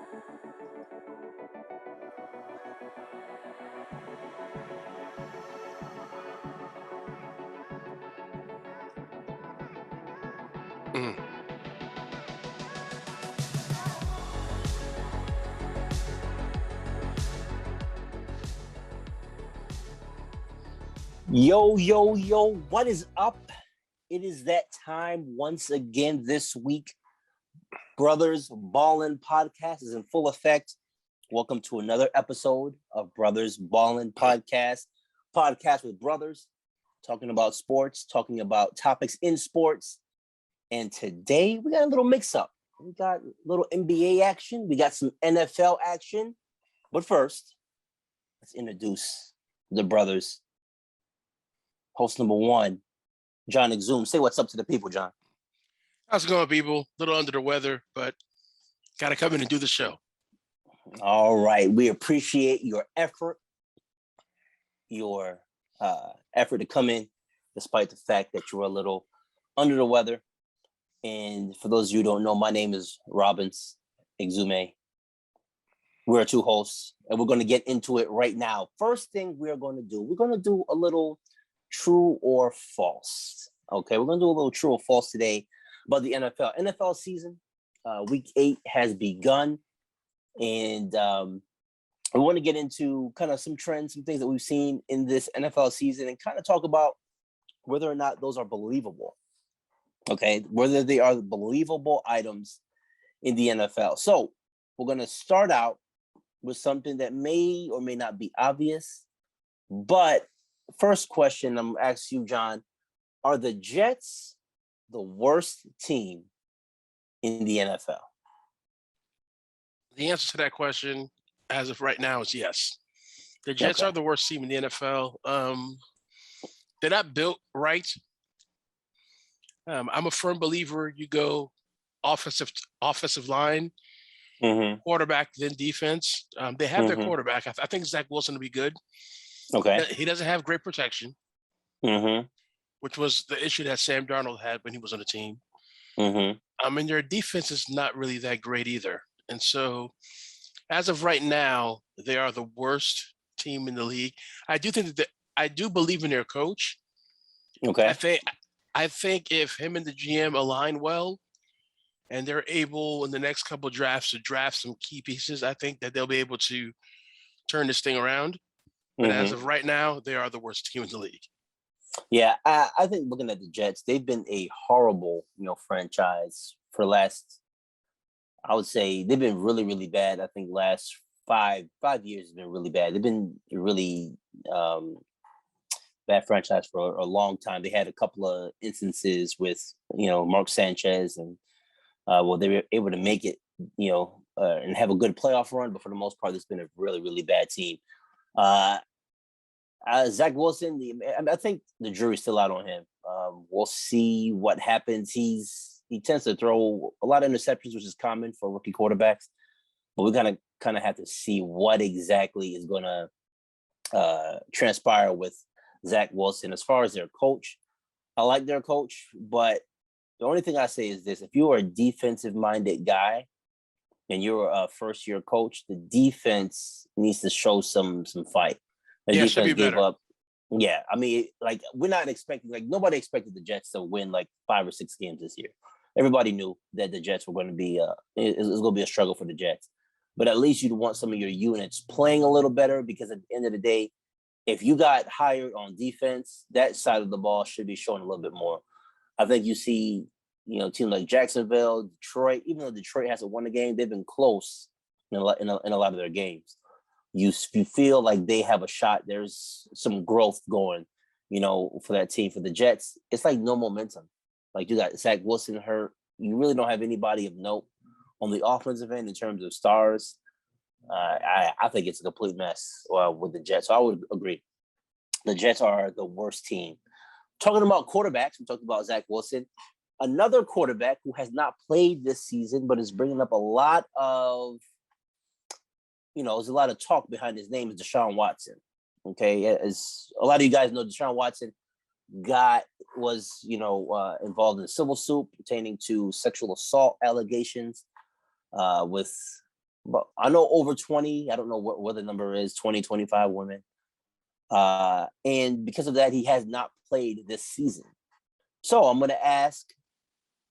Mm. Yo, what is up? It is that time once again this week. Brothers Ballin podcast is in full effect. Welcome to another episode of Brothers Ballin podcast with brothers, talking about sports, talking about topics in sports. And today we got a little mix up. We got a little NBA action. We got some NFL action. But first, let's introduce the brothers. Host number one, John Exum. Say what's up to the people, John. How's it going, people? A little under the weather, but got to come in and do the show. All right. We appreciate your effort to come in, despite the fact that you're a little under the weather. And for those of you who don't know, my name is Robbins Exume. We're two hosts, and we're going to get into it right now. First thing we're going to do a little true or false. Okay, we're going to do a little true or false today about the NFL. NFL season, week 8 has begun, and we want to get into kind of some trends, some things that we've seen in this NFL season, and kind of talk about whether or not those are believable. Okay, whether they are believable items in the NFL. So we're going to start out with something that may or may not be obvious, but first question I'm going to ask you, John, are the Jets the worst team in the NFL? The answer to that question, as of right now, is yes. The Jets are the worst team in the NFL. They're not built right. I'm a firm believer you go offensive line, quarterback, then defense. They have their quarterback. I think Zach Wilson will be good. Okay. He doesn't have great protection, which was the issue that Sam Darnold had when he was on the team. And their defense is not really that great either. And so as of right now, they are the worst team in the league. I do think that I do believe in their coach. Okay. I think if him and the GM align well and they're able in the next couple of drafts to draft some key pieces, I think that they'll be able to turn this thing around. But as of right now, they are the worst team in the league. Yeah, I think looking at the Jets, they've been a horrible, franchise for last, I would say they've been really, really bad. I think last five years has been really bad. They've been really bad franchise for a long time. They had a couple of instances with, Mark Sanchez, and they were able to make it, and have a good playoff run. But for the most part, it's been a really, really bad team. Zach Wilson, I think the jury's still out on him. We'll see what happens. He tends to throw a lot of interceptions, which is common for rookie quarterbacks. But we're gonna kind of have to see what exactly is going to transpire with Zach Wilson. As far as their coach, I like their coach, but the only thing I say is this: if you are a defensive-minded guy and you're a first-year coach, the defense needs to show some fight. The defense gave up. Yeah, I mean, we're not expecting, nobody expected the Jets to win 5 or 6 games this year. Everybody knew that the Jets were going to be, it was going to be a struggle for the Jets. But at least you'd want some of your units playing a little better, because at the end of the day, if you got hired on defense, that side of the ball should be showing a little bit more. I think you see, teams like Jacksonville, Detroit, even though Detroit hasn't won a game, they've been close in a lot of their games. You feel like they have a shot. There's some growth going, for that team. For the Jets, it's no momentum. You got Zach Wilson hurt. You really don't have anybody of note on the offensive end in terms of stars. I think it's a complete mess with the Jets. So I would agree. The Jets are the worst team. Talking about quarterbacks, we talked about Zach Wilson. Another quarterback who has not played this season, but is bringing up a lot of, there's a lot of talk behind his name, is Deshaun Watson. Okay, as a lot of you guys know, Deshaun Watson was involved in a civil suit pertaining to sexual assault allegations with but I know over 20. I don't know what the number is, 20, 25 women. And because of that, he has not played this season. So I'm going to ask,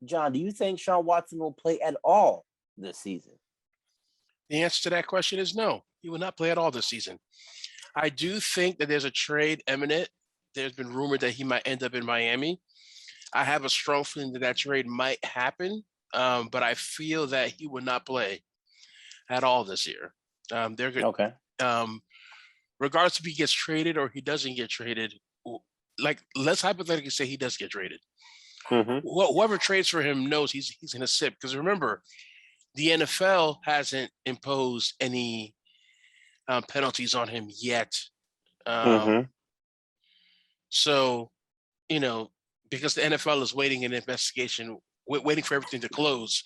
John, do you think Deshaun Watson will play at all this season? The answer to that question is no. He will not play at all this season. I do think that there's a trade imminent. There's been rumored that he might end up in Miami. I have a strong feeling that trade might happen, but I feel that he will not play at all this year. They're good. Okay. Regardless if he gets traded or he doesn't get traded, like let's hypothetically say he does get traded. Mm-hmm. Whoever trades for him knows he's going to sit, because remember, the NFL hasn't imposed any penalties on him yet. So, because the NFL is waiting an investigation, waiting for everything to close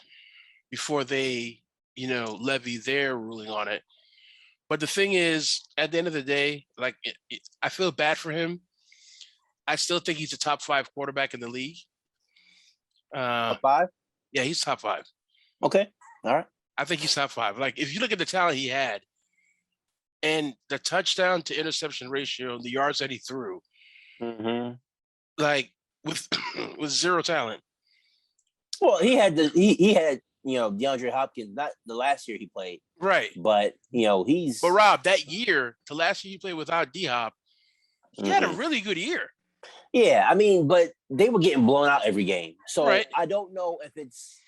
before they, levy their ruling on it. But the thing is, at the end of the day, like I feel bad for him. I still think he's a top 5 quarterback in the league. Top 5? Yeah, he's top 5. Okay. All right. I think he's top 5. Like, if you look at the talent he had and the touchdown to interception ratio, the yards that he threw, like with zero talent. Well, he had DeAndre Hopkins, not the last year he played. Right. But, But Rob, that year, the last year he played without D-Hop, he had a really good year. Yeah, I mean, but they were getting blown out every game. So right. I don't know if it's,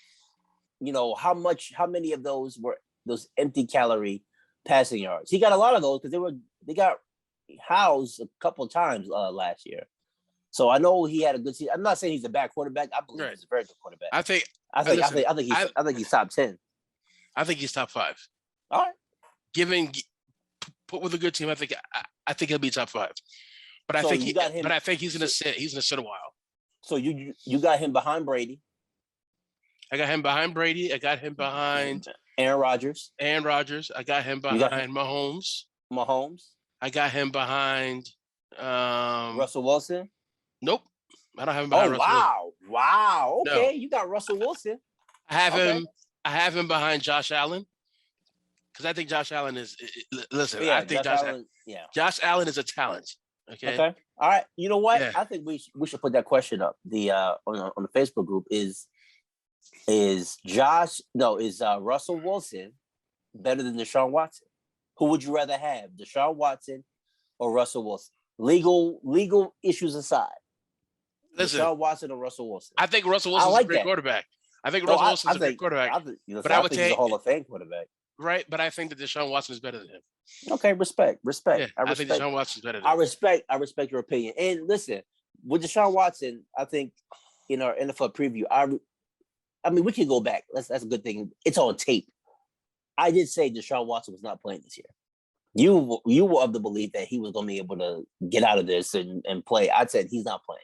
how many of those were those empty calorie passing yards. He got a lot of those because they got housed a couple of times last year. So I know he had a good season. I'm not saying he's a bad quarterback. I believe he's a very good quarterback. I think he's top 10. I think he's top 5. All right. Put with a good team, I think he'll be top 5. But I think he's gonna sit. He's gonna sit a while. So you got him behind Brady. I got him behind Brady. I got him behind Aaron Rodgers. I got him behind Mahomes. I got him behind Russell Wilson. Nope. I don't have him behind Russell Wilson. Wow. Okay, no. You got Russell Wilson. I have him behind Josh Allen. Because I think Josh Allen is listen, I think Josh Allen is a talent. Okay. All right. You know what? Yeah. I think we should put that question up. On the Facebook group is Russell Wilson better than Deshaun Watson? Who would you rather have, Deshaun Watson or Russell Wilson? Legal issues aside. Listen, Deshaun Watson or Russell Wilson? I think Russell Wilson's a great quarterback. I think Russell Wilson's a great quarterback. I think he's a Hall of Fame quarterback. Right, but I think that Deshaun Watson is better than him. Okay, respect. Yeah, I think Deshaun Watson is better than him. I respect your opinion. And listen, with Deshaun Watson, I think in our NFL preview, I mean, we can go back. That's a good thing. It's on tape. I did say Deshaun Watson was not playing this year. You were of the belief that he was going to be able to get out of this and play. I said he's not playing.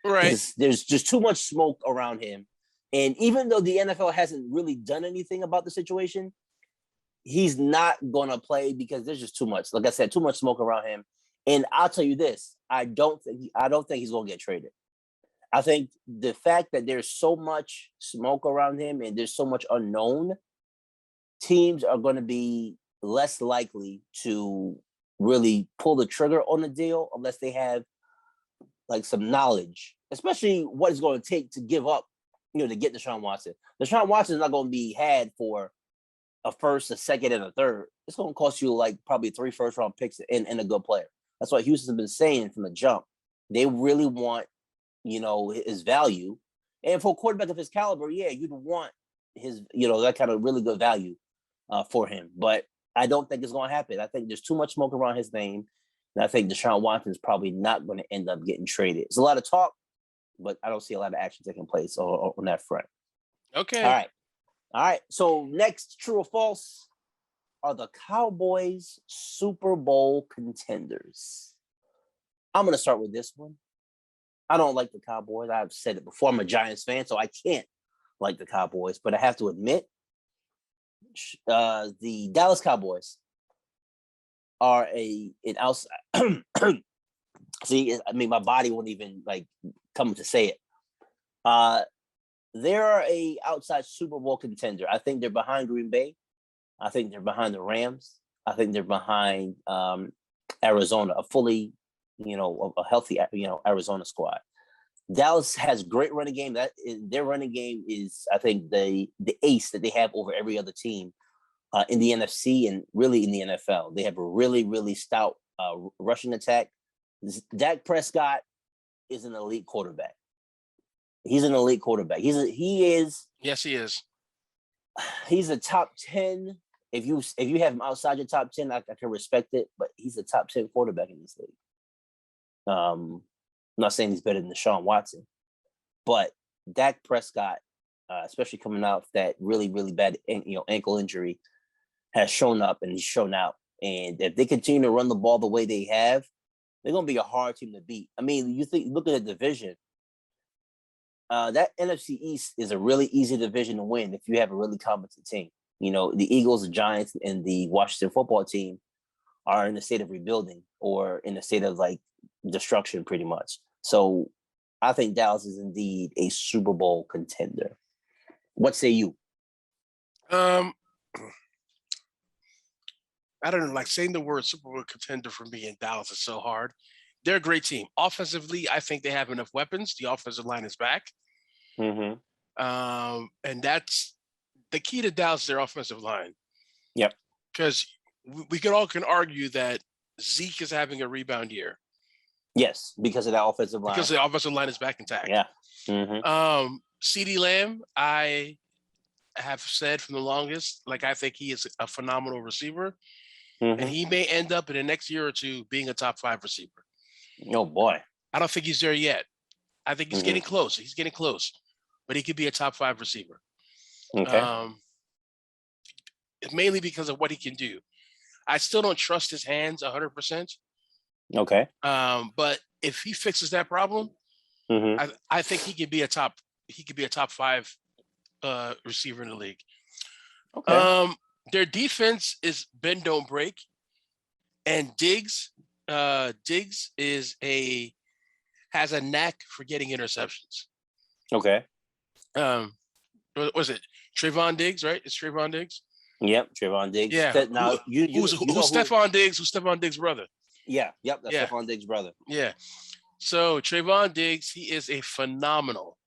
Right. There's just too much smoke around him. And even though the NFL hasn't really done anything about the situation, he's not going to play because there's just too much. Like I said, too much smoke around him. And I'll tell you this: I don't think he's going to get traded. I think the fact that there's so much smoke around him and there's so much unknown, teams are going to be less likely to really pull the trigger on the deal unless they have like some knowledge, especially what it's going to take to give up, to get Deshaun Watson. Deshaun Watson is not going to be had for a first, a second, and a third. It's going to cost you like probably 3 first-round picks and a good player. That's what Houston's been saying from the jump. They really want, his value. And for a quarterback of his caliber, yeah, you'd want his, that kind of really good value for him. But I don't think it's going to happen. I think there's too much smoke around his name. And I think Deshaun Watson is probably not going to end up getting traded. It's a lot of talk, but I don't see a lot of action taking place on that front. Okay. All right. So next, true or false, are the Cowboys Super Bowl contenders? I'm going to start with this one. I don't like the Cowboys. I've said it before. I'm a Giants fan, so I can't like the Cowboys. But I have to admit, the Dallas Cowboys are an outside. See, I mean, my body won't even come to say it. They're a outside Super Bowl contender. I think they're behind Green Bay. I think they're behind the Rams. I think they're behind Arizona, a fully, a healthy, Arizona squad. Dallas has great running game. Their running game is, I think, the ace that they have over every other team in the NFC and really in the NFL. They have a really, really stout rushing attack. Dak Prescott is an elite quarterback. He's an elite quarterback. He is. Yes, he is. He's a top 10. If you have him outside your top 10, I can respect it, but he's a top 10 quarterback in this league. I'm not saying he's better than Deshaun Watson, but Dak Prescott, especially coming out that really, really bad ankle injury, has shown up and he's shown out. And if they continue to run the ball the way they have, they're going to be a hard team to beat. I mean, look at the division. That NFC East is a really easy division to win if you have a really competent team. The Eagles, the Giants, and the Washington football team are in a state of rebuilding or in a state of destruction pretty much. So I think Dallas is indeed a Super Bowl contender. What say you? I don't know, saying the word Super Bowl contender for me in Dallas is so hard. They're a great team. Offensively, I think they have enough weapons. The offensive line is back. Mm-hmm. And that's the key to Dallas, their offensive line. Yep. Because we can argue that Zeke is having a rebound year. Yes, because of that offensive line. Because the offensive line is back intact. Yeah. Mm-hmm. CeeDee Lamb, I have said from the longest, I think he is a phenomenal receiver. Mm-hmm. And he may end up in the next year or two being a top 5 receiver. Oh, boy. I don't think he's there yet. I think he's getting close. He's getting close. But he could be a top 5 receiver. Okay. Mainly because of what he can do. I still don't trust his hands 100%. Okay. But if he fixes that problem, I think he could be a top 5 receiver in the league. Okay. Their defense is bend don't break, and Diggs has a knack for getting interceptions. Okay. What was it? Trayvon Diggs, right? It's Trayvon Diggs. Yep, Trayvon Diggs. Yeah. Who's Stephon Diggs? Who's Stephon Diggs' brother? Yeah. Yep. That's Stephon Diggs' brother. Yeah. So Trayvon Diggs, he is a phenomenal.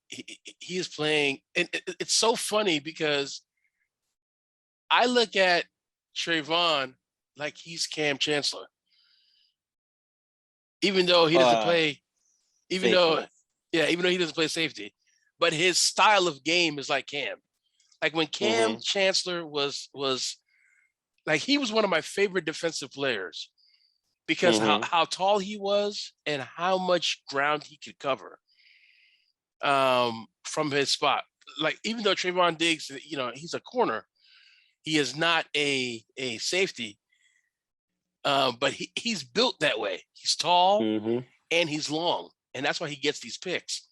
He is playing, and it's so funny because I look at Trayvon like he's Cam Chancellor, even though he doesn't play. Even though he doesn't play safety, but his style of game is like Cam. Like when Cam Chancellor was he was one of my favorite defensive players because how tall he was and how much ground he could cover from his spot. Even though Trayvon Diggs, he's a corner, he is not a safety, but he's built that way. He's tall and he's long, and that's why he gets these picks.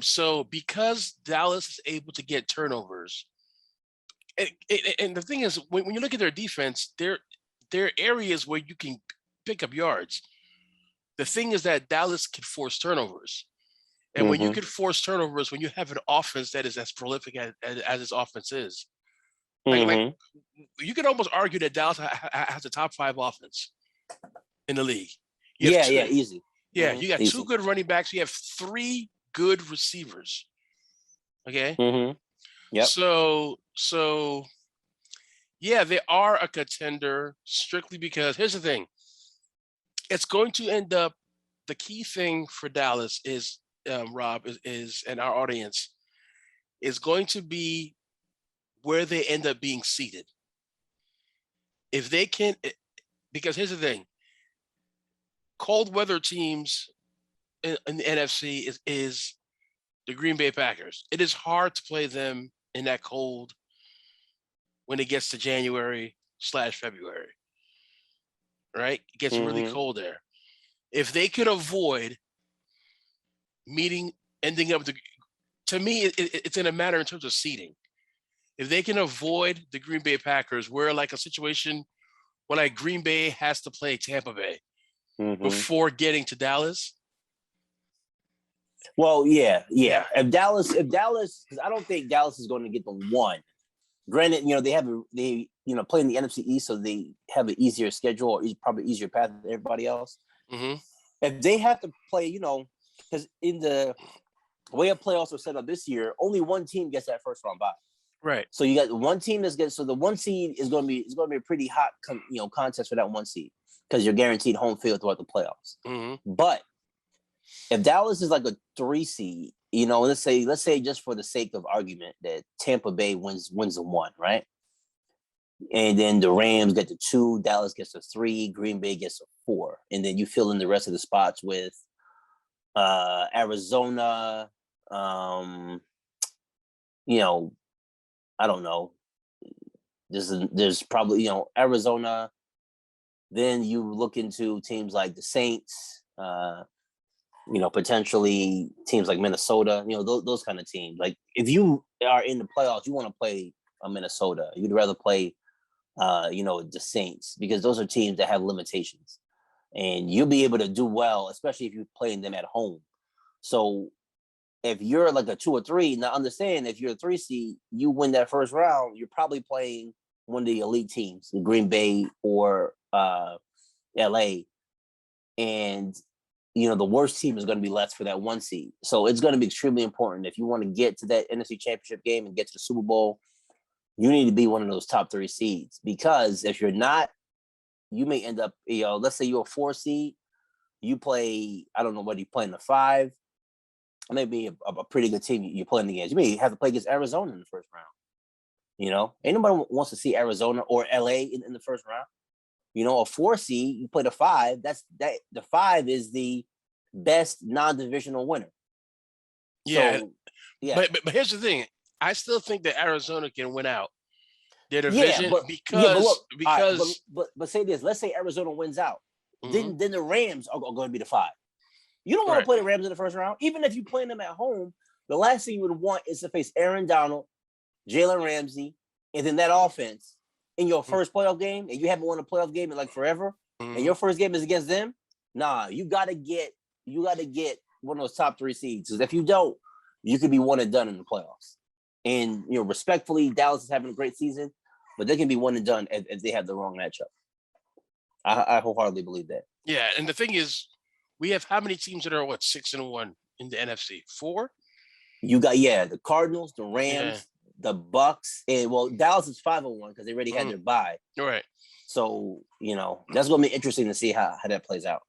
So because Dallas is able to get turnovers, and the thing is, when you look at their defense, there are areas where you can pick up yards. The thing is that Dallas can force turnovers. And when you can force turnovers, when you have an offense that is as prolific as its offense is, you can almost argue that Dallas has a top 5 offense in the league. Easy. Yeah, you got 2 good running backs. You have 3 good receivers. Okay. Yep. So yeah, they are a contender strictly because here's the thing. It's going to end up, the key thing for Dallas is, Rob, is and our audience is going to be where they end up being seated. If they can, because here's the thing. Cold weather teams in the NFC is the Green Bay Packers. It is hard to play them in that cold when it gets to January/February, right? It gets really cold there. If they could avoid ending up to me, it's in a matter in terms of seeding. If they can avoid the Green Bay Packers, where a situation where Green Bay has to play Tampa Bay before getting to Dallas. Well, yeah. If Dallas, because I don't think Dallas is going to get the 1 Granted, they play in the NFC East, so they have an easier schedule or probably easier path than everybody else. Mm-hmm. If they have to play, because in the way a playoffs are set up this year, only one team gets that first round bye. Right. So you got one team that's good. So the one seed is going to be a pretty hot contest for that one seed because you're guaranteed home field throughout the playoffs. Mm-hmm. But if Dallas is like a 3 seed, let's say just for the sake of argument that Tampa Bay wins the 1, right? And then the Rams get the 2, Dallas gets the 3, Green Bay gets a 4, and then you fill in the rest of the spots with Arizona. I don't know. There's probably Arizona. Then you look into teams like the Saints. Potentially teams like Minnesota. Those kind of teams. Like if you are in the playoffs, you want to play Minnesota. You'd rather play the Saints because those are teams that have limitations, and you'll be able to do well, especially if you're playing them at home. So if you're like a 2 or 3, now understand if you're a 3 seed, you win that first round, you're probably playing one of the elite teams, Green Bay or LA. And, the worst team is going to be left for that 1 seed. So it's going to be extremely important. If you want to get to that NFC Championship game and get to the Super Bowl, you need to be one of those top 3 seeds. Because if you're not, you may end up, let's say you're a 4 seed, you play, I don't know what you play in the 5, maybe a pretty good team you're playing against. You may have to play against Arizona in the first round. Ain't nobody wants to see Arizona or LA in the first round. A 4 seed, you play the 5. The 5 is the best non-divisional winner. Yeah. So, yeah. But here's the thing. I still think that Arizona can win out their division but say this. Let's say Arizona wins out. Mm-hmm. Then the Rams are going to be the 5. You don't want to play the Rams in the first round. Even if you play them at home, the last thing you would want is to face Aaron Donald, Jalen Ramsey, and then that offense in your first playoff game, and you haven't won a playoff game in like forever, and your first game is against them. Nah, you gotta get one of those top 3 seeds. Because if you don't, you could be one and done in the playoffs. And respectfully, Dallas is having a great season, but they can be one and done if they have the wrong matchup. I wholeheartedly believe that. Yeah, and the thing is, we have how many teams that are 6-1 in the NFC? 4. You got the Cardinals, the Rams, the Bucks, and Dallas is 5-1 because they already had their bye. Right. So that's going to be interesting to see how that plays out.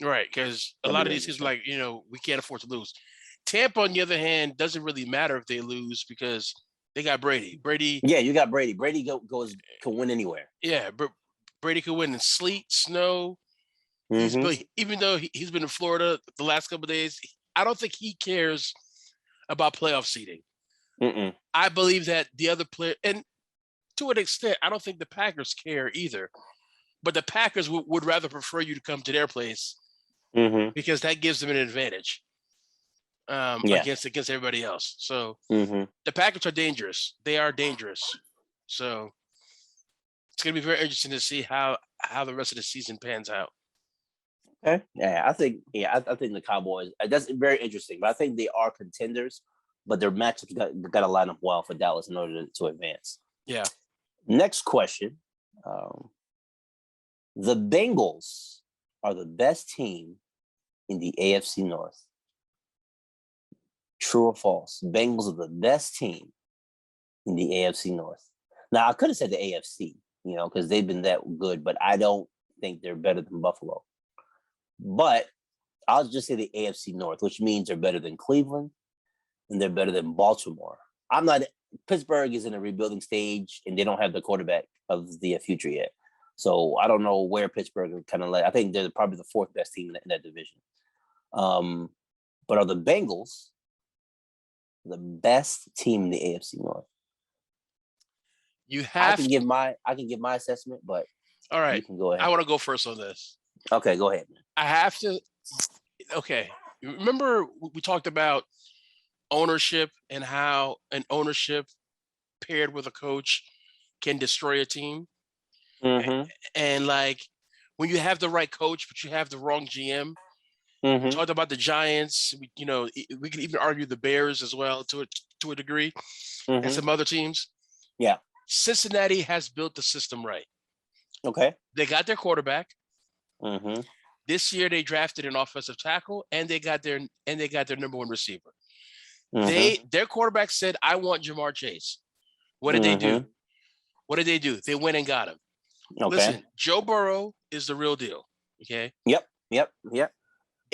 Right, because a lot of these teams we can't afford to lose. Tampa, on the other hand, doesn't really matter if they lose because they got Brady. Yeah, you got Brady. Brady can win anywhere. Yeah, but Brady could win in sleet, snow. Mm-hmm. Even though he's been in Florida the last couple of days, I don't think he cares about playoff seeding. Mm-mm. I believe that the other player, and to an extent, I don't think the Packers care either. But the Packers would rather prefer you to come to their place because that gives them an advantage against everybody else. So the Packers are dangerous. They are dangerous. So it's going to be very interesting to see how the rest of the season pans out. Okay. Yeah, I think the Cowboys. That's very interesting. But I think they are contenders, but their matchups got to line up well for Dallas in order to advance. Yeah. Next question. The Bengals are the best team in the AFC North. True or false? Bengals are the best team in the AFC North. Now, I could have said the AFC, because they've been that good, but I don't think they're better than Buffalo. But I'll just say the AFC North, which means they're better than Cleveland and they're better than Baltimore. Pittsburgh is in a rebuilding stage and they don't have the quarterback of the future yet. So I don't know where Pittsburgh is kind of I think they're probably the 4th best team in that division. But are the Bengals the best team in the AFC North? I can give my assessment, but all right, you can go ahead. I want to go first on this. Okay, go ahead, man. I have to. Okay, remember we talked about ownership and how an ownership paired with a coach can destroy a team. And like when you have the right coach, but you have the wrong GM. We talked about the Giants. We could even argue the Bears as well to a degree, and some other teams. Yeah. Cincinnati has built the system right. Okay. They got their quarterback. Mm-hmm. This year they drafted an offensive tackle, and they got their number one receiver. Mm-hmm. Their quarterback said, "I want Jamar Chase." What did they do? What did they do? They went and got him. Okay. Listen, Joe Burrow is the real deal. Okay. Yep.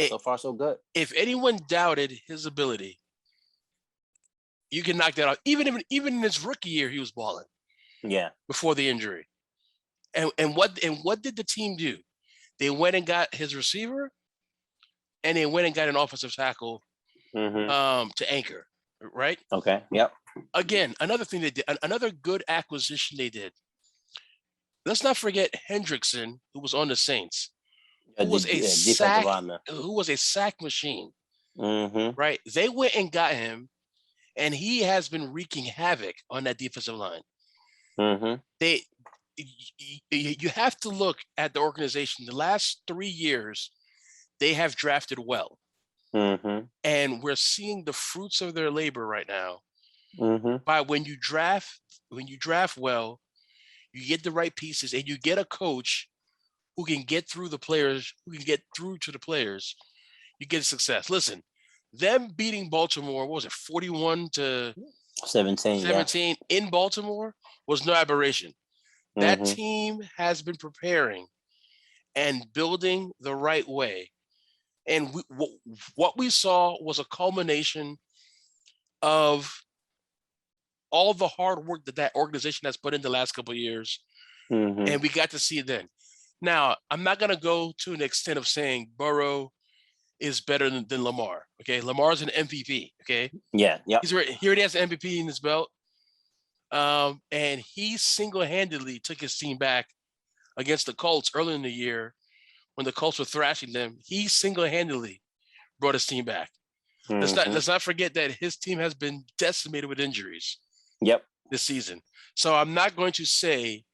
So far, so good. If anyone doubted his ability, you can knock that out. Even in his rookie year, he was balling. Yeah. Before the injury. And what did the team do? They went and got his receiver, and they went and got an offensive tackle to anchor, right? Okay. Yep. Again, another thing they did, another good acquisition they did. Let's not forget Hendrickson, who was on the Saints, who was a sack machine, right? They went and got him, and he has been wreaking havoc on that defensive line. You have to look at the organization. The last 3 years, they have drafted well, and we're seeing the fruits of their labor right now. By when you draft well, you get the right pieces, and you get a coach who can get through the players, to the players. You get success. Listen, them beating Baltimore, what was it, 41-17 in Baltimore was no aberration. That team has been preparing and building the right way. And what we saw was a culmination of all the hard work that organization has put in the last couple of years. And we got to see it then. Now, I'm not going to go to an extent of saying Burrow is better than Lamar. Okay. Lamar's an MVP. Okay. Yeah. Yeah. He already has an MVP in his belt. And he single-handedly took his team back against the Colts early in the year when the Colts were thrashing them. He single-handedly brought his team back. Let's not forget that his team has been decimated with injuries. Yep. This season. So I'm not going to say,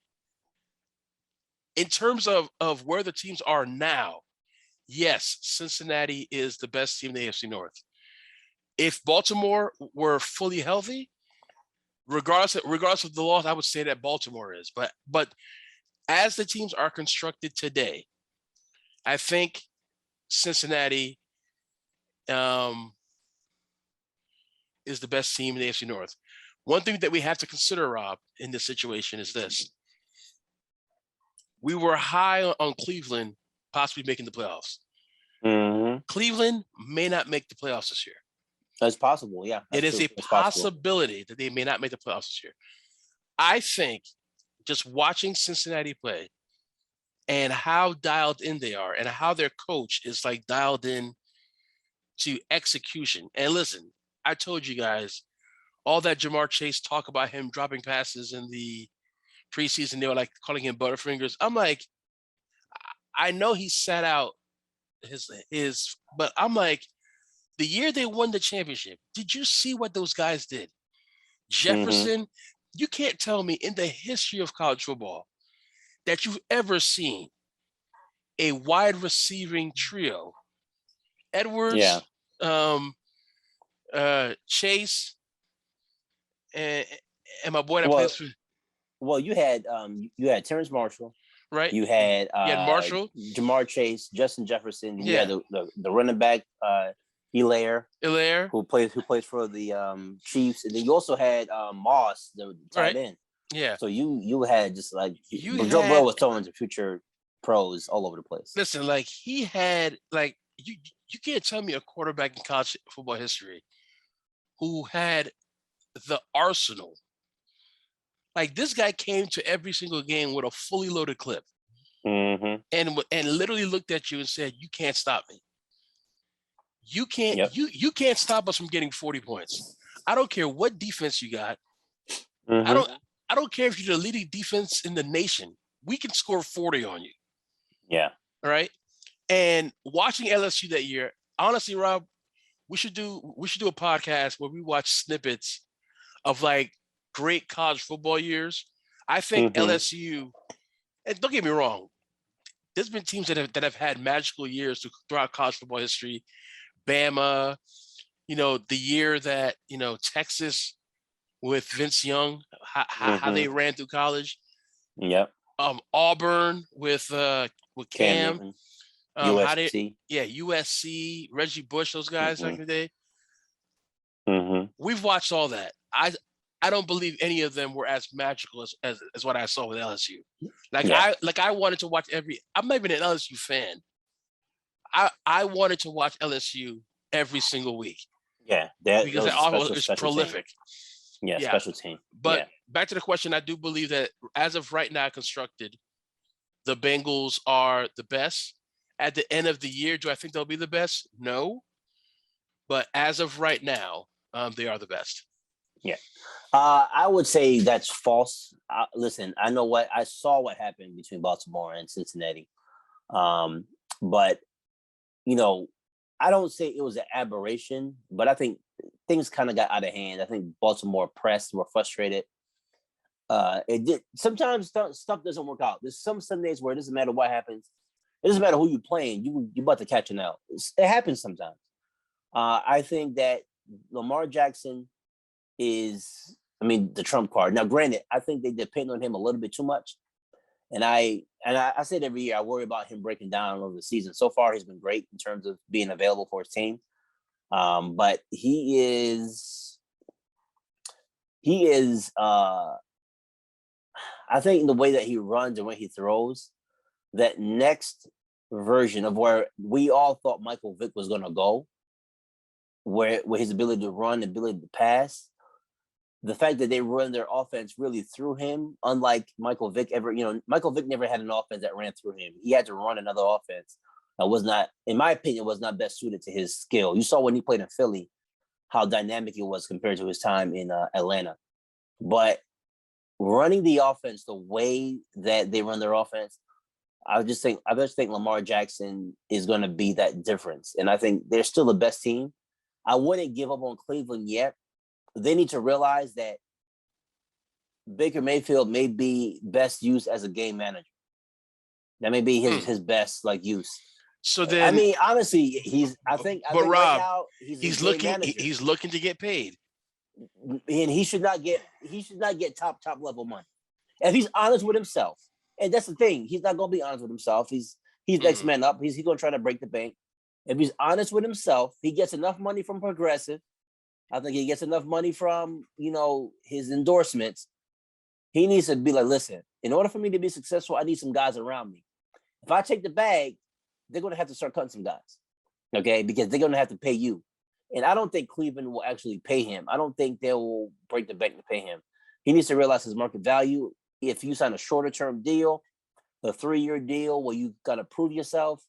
in terms of where the teams are now, yes, Cincinnati is the best team in the AFC North. If Baltimore were fully healthy, regardless of the loss, I would say that Baltimore is. But as the teams are constructed today, I think Cincinnati is the best team in the AFC North. One thing that we have to consider, Rob, in this situation is this. We were high on Cleveland possibly making the playoffs. Cleveland may not make the playoffs this year. That's possible, yeah. It is a possibility that they may not make the playoffs this year. I think just watching Cincinnati play and how dialed in they are and how their coach is like dialed in to execution. And listen, I told you guys, all that Jamar Chase talk about him dropping passes in the preseason, they were like calling him Butterfingers. I'm like, I know he sat out his, but I'm like, the year they won the championship, did you see what those guys did? Jefferson, you can't tell me in the history of college football that you've ever seen a wide receiving trio. Edwards, Chase, and my boy that plays for. Well, you had Terrence Marshall, right? You had Marshall, Jamar Chase, Justin Jefferson. You had the running back Hilaire, who plays for the Chiefs, and then you also had Moss, the tight end. Yeah. So you had just like Joe Burrow was throwing to future pros all over the place. Listen, like he had like you can't tell me a quarterback in college football history who had the arsenal. Like this guy came to every single game with a fully loaded clip, and literally looked at you and said, "You can't stop me. You can't you can't stop us from getting 40 points. I don't care what defense you got. I don't care if you're the leading defense in the nation. We can score 40 on you." Yeah. All right. And watching LSU that year, honestly, Rob, we should do a podcast where we watch snippets of like great college football years. I think LSU, and don't get me wrong, there's been teams that have had magical years throughout college football history. Bama, the year that, Texas with Vince Young, how they ran through college. Yep. Auburn with Cam. USC. USC, Reggie Bush, those guys back in the day. Mm-hmm. We've watched all that. I don't believe any of them were as magical as what I saw with LSU. I wanted to watch I'm not even an LSU fan. I wanted to watch LSU every single week. Yeah, because that offense is prolific. Yeah, special team. But back to the question, I do believe that as of right now constructed, the Bengals are the best. At the end of the year, do I think they'll be the best? No. But as of right now, they are the best. Yeah. I would say that's false. Listen, I saw what happened between Baltimore and Cincinnati. But, I don't say it was an aberration, but I think things kind of got out of hand. I think Baltimore pressed, were frustrated. It did. Sometimes stuff doesn't work out. There's some Sundays where it doesn't matter what happens. It doesn't matter who you're playing. You're about to catch an L. It happens sometimes. I think that Lamar Jackson is, the trump card. Now, granted, I think they depend on him a little bit too much. And I said every year, I worry about him breaking down over the season. So far, he's been great in terms of being available for his team. But he is, I think the way that he runs and when he throws, that next version of where we all thought Michael Vick was going to go, where his ability to run, ability to pass, the fact that they run their offense really through him, unlike Michael Vick Michael Vick never had an offense that ran through him. He had to run another offense that was not, in my opinion, was not best suited to his skill. You saw when he played in Philly, how dynamic it was compared to his time in Atlanta. But running the offense the way that they run their offense, I just think Lamar Jackson is going to be that difference. And I think they're still the best team. I wouldn't give up on Cleveland yet. They need to realize that Baker Mayfield may be best used as a game manager. That may be his best use. So then, honestly, he's Rob, right now he's looking to get paid, and he should not get top level money. If he's honest with himself, and that's the thing, he's not going to be honest with himself. He's next man up. He's going to try to break the bank. If he's honest with himself, he gets enough money from Progressive. I think he gets enough money from, his endorsements. He needs to be like, listen, in order for me to be successful, I need some guys around me. If I take the bag, they're going to have to start cutting some guys, okay? Because they're going to have to pay you. And I don't think Cleveland will actually pay him. I don't think they will break the bank to pay him. He needs to realize his market value. If you sign a shorter-term deal, a 3-year deal where you got to prove yourself.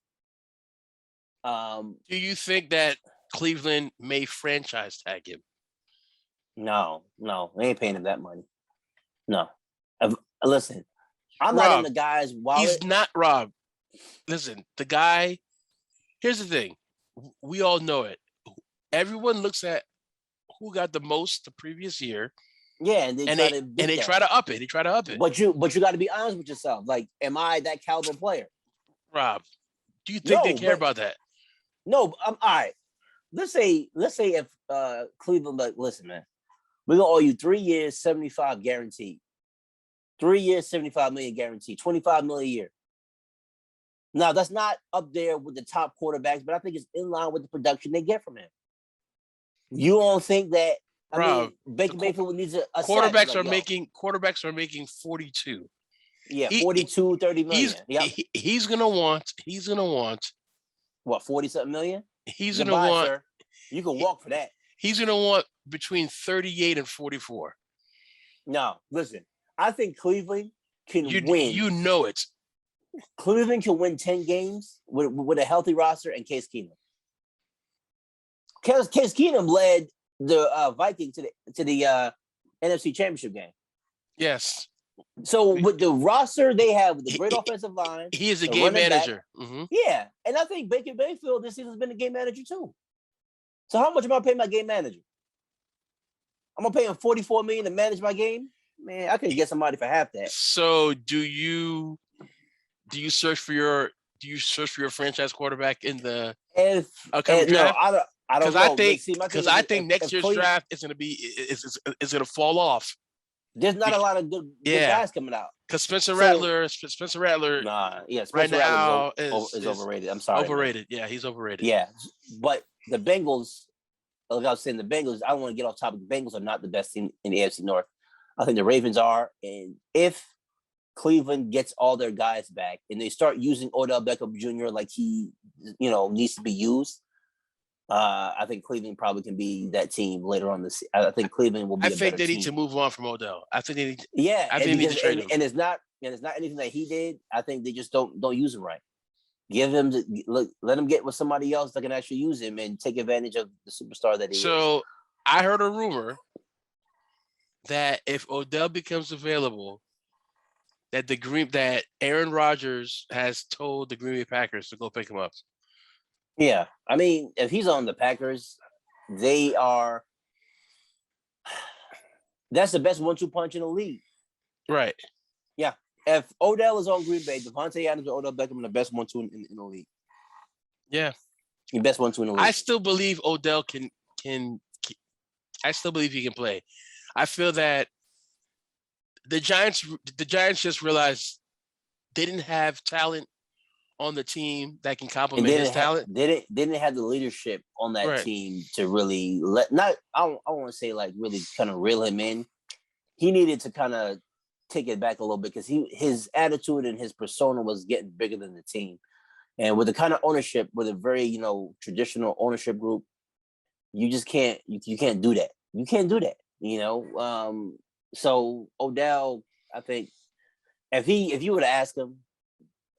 Do you think that Cleveland may franchise tag him? No, they ain't paying him that money. No. Listen, I'm not in the guy's wallet. He's not, Rob. Listen, the guy, here's the thing. We all know it. Everyone looks at who got the most the previous year. Yeah, and they try to up it. They try to up it. But you got to be honest with yourself. Like, am I that caliber player? Rob, do you think they care about that? No, all right. Let's say if Cleveland, like, listen, man, we're gonna owe you 3 years, 75 guaranteed. 3 years, 75 million guaranteed, 25 million a year. Now that's not up there with the top quarterbacks, but I think it's in line with the production they get from him. You don't think that? Baker Mayfield needs a quarterbacks are making 42. Yeah, 42, 30 million. He's gonna want what, 40-something million? He's gonna want. Sir. You can walk for that. He's gonna want between 38 and 44. No, listen. I think Cleveland can win. You know it. Cleveland can win 10 games with a healthy roster and Case Keenum. Case Keenum led the Vikings to the NFC Championship game. Yes. So with the roster they have, with the great offensive line, he is a game manager. Yeah, and I think Baker Mayfield this season has been a game manager too. So how much am I paying my game manager? I'm gonna pay him $44 million to manage my game. Man, I could get somebody for half that. So do you search for your franchise quarterback in the upcoming draft? No, I don't know. Because I think next year's draft is going to be is going to fall off. There's not a lot of good guys coming out. Because Spencer Rattler. Nah, Spencer Rattler is overrated. I'm sorry. Overrated. Man. Yeah, he's overrated. Yeah, but the Bengals, like I was saying, the Bengals. I don't want to get off topic. The Bengals are not the best team in the AFC North. I think the Ravens are, and if Cleveland gets all their guys back and they start using Odell Beckham Jr. like he, needs to be used, I think Cleveland probably can be that team later on this. I think Cleveland will be. I think they need to move on from Odell. I think they need. I think they need to trade him. And it's not anything that he did. I think they just don't use him right. Give him let him get with somebody else that can actually use him and take advantage of the superstar that he is. So I heard a rumor that if Odell becomes available, that Aaron Rodgers has told the Green Bay Packers to go pick him up. Yeah, I mean, if he's on the Packers, that's the best 1-2 punch in the league. Right. Yeah. If Odell is on Green Bay, Devontae Adams or Odell Beckham are the best 1-2 in the league. Yeah. The best 1-2 in the league. I still believe Odell can I still believe he can play. I feel that the Giants just realized they didn't have talent on the team that can complement his talent. They didn't have the leadership on that team to really I don't want to say like really kind of reel him in. He needed to kind of take it back a little bit because his attitude and his persona was getting bigger than the team. And with the kind of ownership, with a very, traditional ownership group, you just can't do that. You can't do that, So Odell, I think if you were to ask him,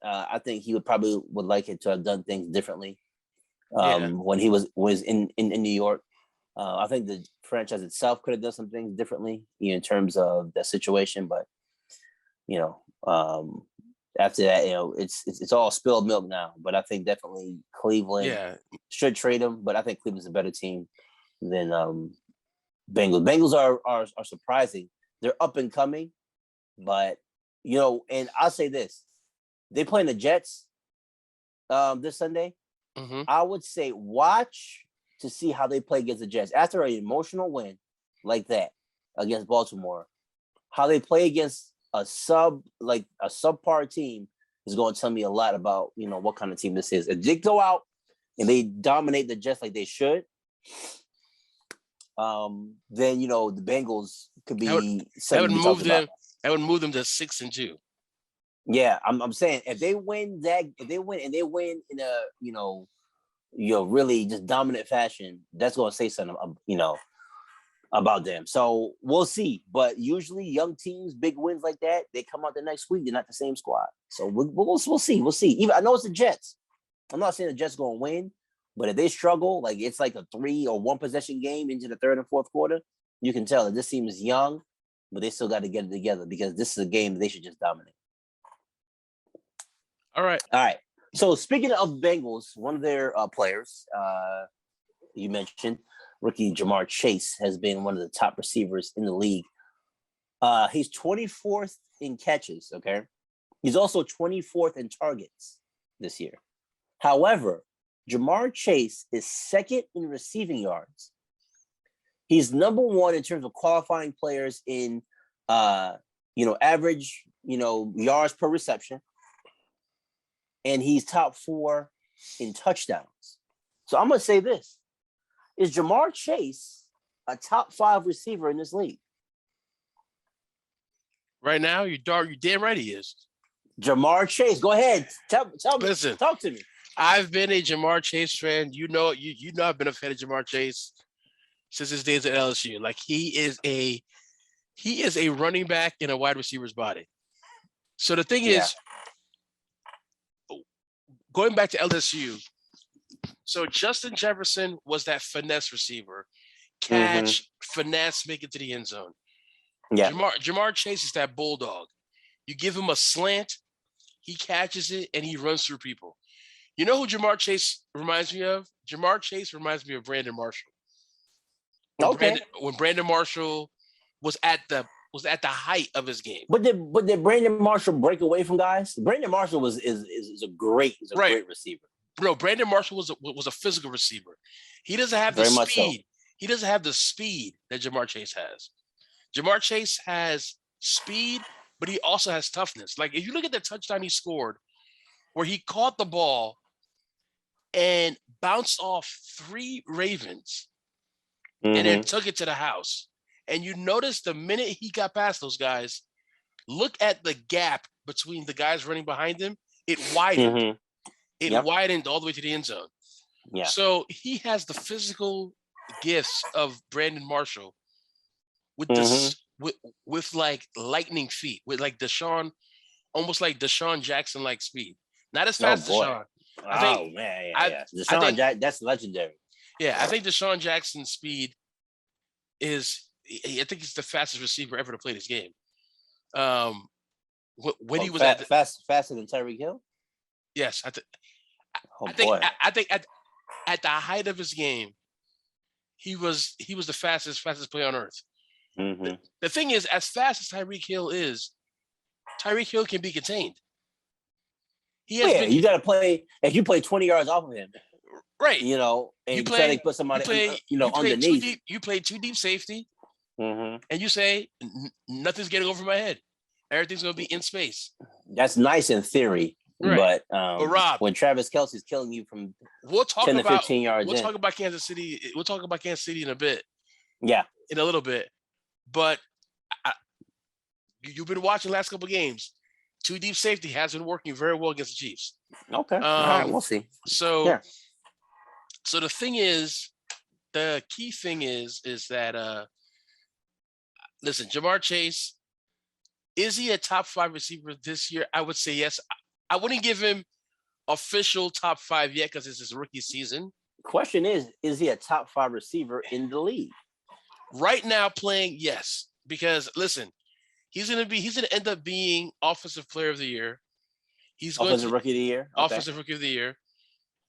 I think he would like it to have done things differently when he was in New York. I think the franchise itself could have done some things differently in terms of that situation, but after that, it's all spilled milk now. But I think definitely Cleveland should trade him. But I think Cleveland's a better team than Bengals. Bengals are surprising. They're up and coming, but and I'll say this: they playing the Jets this Sunday. Mm-hmm. I would say watch to see how they play against the Jets after an emotional win like that against Baltimore. How they play against a subpar team is going to tell me a lot about what kind of team this is. If they go out and they dominate the Jets like they should, then the Bengals could be. That would move them. That would move them to 6-2. Yeah, I'm saying if they win in a really just dominant fashion, that's going to say something about them. So we'll see. But usually young teams, big wins like that, they come out the next week. They're not the same squad. So we'll see. We'll see. Even I know it's the Jets. I'm not saying the Jets going to win, but if they struggle, like it's like a 3 or 1 possession game into the third and fourth quarter, you can tell that this team is young, but they still got to get it together because this is a game that they should just dominate. All right. So speaking of Bengals, one of their players, you mentioned, rookie Jamar Chase, has been one of the top receivers in the league. He's 24th in catches, okay? He's also 24th in targets this year. However, Jamar Chase is second in receiving yards. He's number 1 in terms of qualifying players in, average, yards per reception. And he's top 4 in touchdowns. So I'm going to say this. Is Jamar Chase a top 5 receiver in this league? Right now, you're damn right he is. Jamar Chase, go ahead. Tell me. Listen, talk to me. I've been a Jamar Chase fan. You know I've been a fan of Jamar Chase since his days at LSU. Like he is a running back in a wide receiver's body. So the thing is, going back to LSU, so Justin Jefferson was that finesse receiver. Catch, finesse, make it to the end zone. Yeah. Jamar Chase is that bulldog. You give him a slant, he catches it, and he runs through people. You know who Jamar Chase reminds me of? Jamar Chase reminds me of Brandon Marshall. When Brandon Marshall was at the height of his game. But did Brandon Marshall break away from guys? Brandon Marshall is a great receiver. No, Brandon Marshall was a physical receiver. He doesn't have the Very much so. speed. He doesn't have the speed that Jamar Chase has. Jamar Chase has speed, but he also has toughness. Like, if you look at the touchdown he scored, where he caught the ball and bounced off 3 Ravens and then took it to the house. And you notice the minute he got past those guys, look at the gap between the guys running behind him. It widened. It widened all the way to the end zone. Yeah. So he has the physical gifts of Brandon Marshall with this with like lightning feet, with like Deshaun, almost like Deshaun Jackson like speed. Not as fast as Deshaun. Deshaun, that's legendary. Yeah, I think Deshaun Jackson's speed is. I think he's the fastest receiver ever to play this game. When he was faster than Tyreek Hill. Yes, I think at the height of his game, he was the fastest player on earth. The thing is, as fast as Tyreek Hill is, Tyreek Hill can be contained. You got to play. If you play 20 yards off of him, right? You know, and you try to put somebody, underneath. You play 2 deep safety, and you say nothing's getting over my head. Everything's going to be in space. That's nice in theory, right. But Rob, when Travis Kelce's killing you from 10 to 15 yards, we'll talk about Kansas City. We'll talk about Kansas City in a bit. Yeah, in a little bit. But you've been watching the last couple of games. 2 deep safety has been working very well against the Chiefs. Okay, all right, we'll see. So the thing is, the key thing is that listen, Jamar Chase, is he a top 5 receiver this year? I would say yes. I wouldn't give him official top 5 yet because it's his rookie season. Question is he a top 5 receiver in the league? Right now playing, yes. Because listen, he's gonna end up being offensive player of the year. He's going offensive rookie of the year. Okay. Offensive rookie of the year.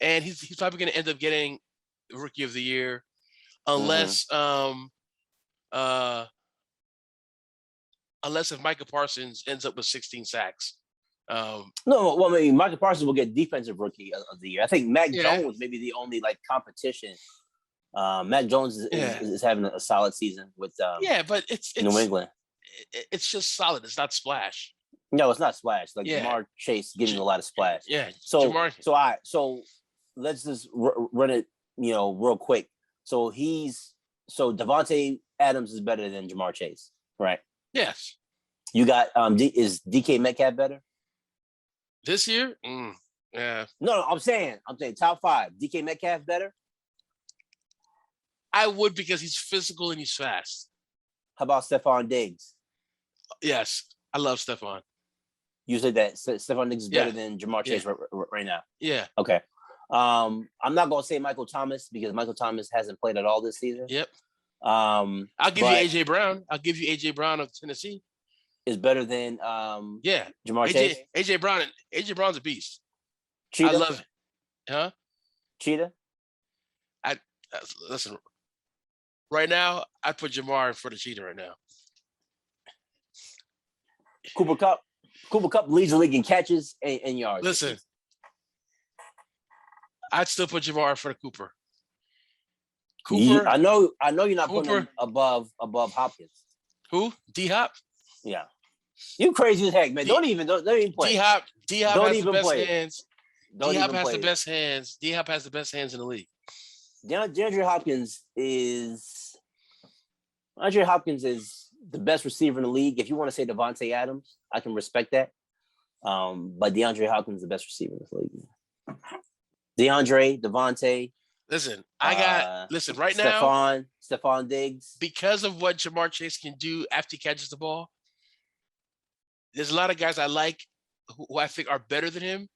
And he's probably gonna end up getting rookie of the year unless unless if Micah Parsons ends up with 16 sacks. Micah Parsons will get defensive rookie of the year. I think Mac Jones may be the only competition. Mac Jones is having a solid season with but it's New England. It's just solid. It's not splash. No, it's not splash. Jamar Chase getting a lot of splash. Yeah. So let's just run it, real quick. So Devontae Adams is better than Jamar Chase, right? Yes. You got is DK Metcalf better this year? Yeah. No, I'm saying top 5. DK Metcalf better? I would, because he's physical and he's fast. How about Stephon Diggs? Yes, I love Stephon. You said that Stephon Diggs is better than Jamar Chase right now. Yeah. Okay. I'm not gonna say Michael Thomas because Michael Thomas hasn't played at all this season. Yep. I'll give you AJ Brown. I'll give you AJ Brown of Tennessee. Is better than Jamar Chase. AJ Brown's a beast. Cheetah? I love it. Huh? Cheetah? Listen. Right now, I'd put Jamar for the Cheetah right now. Cooper Kupp leads the league in catches and yards. Listen, I'd still put Jamar for the Cooper. I know you're not putting him above Hopkins. Who? D-Hop? Yeah. You crazy as heck, man. Don't even play. D-Hop has the best hands. D-Hop has the best hands. D-Hop has the best hands in the league. DeAndre Hopkins is the best receiver in the league. If you want to say Devontae Adams, I can respect that. But DeAndre Hopkins is the best receiver in the league. Devontae. Listen, right now, Stephon Diggs. Because of what Jamar Chase can do after he catches the ball, there's a lot of guys I like who I think are better than him.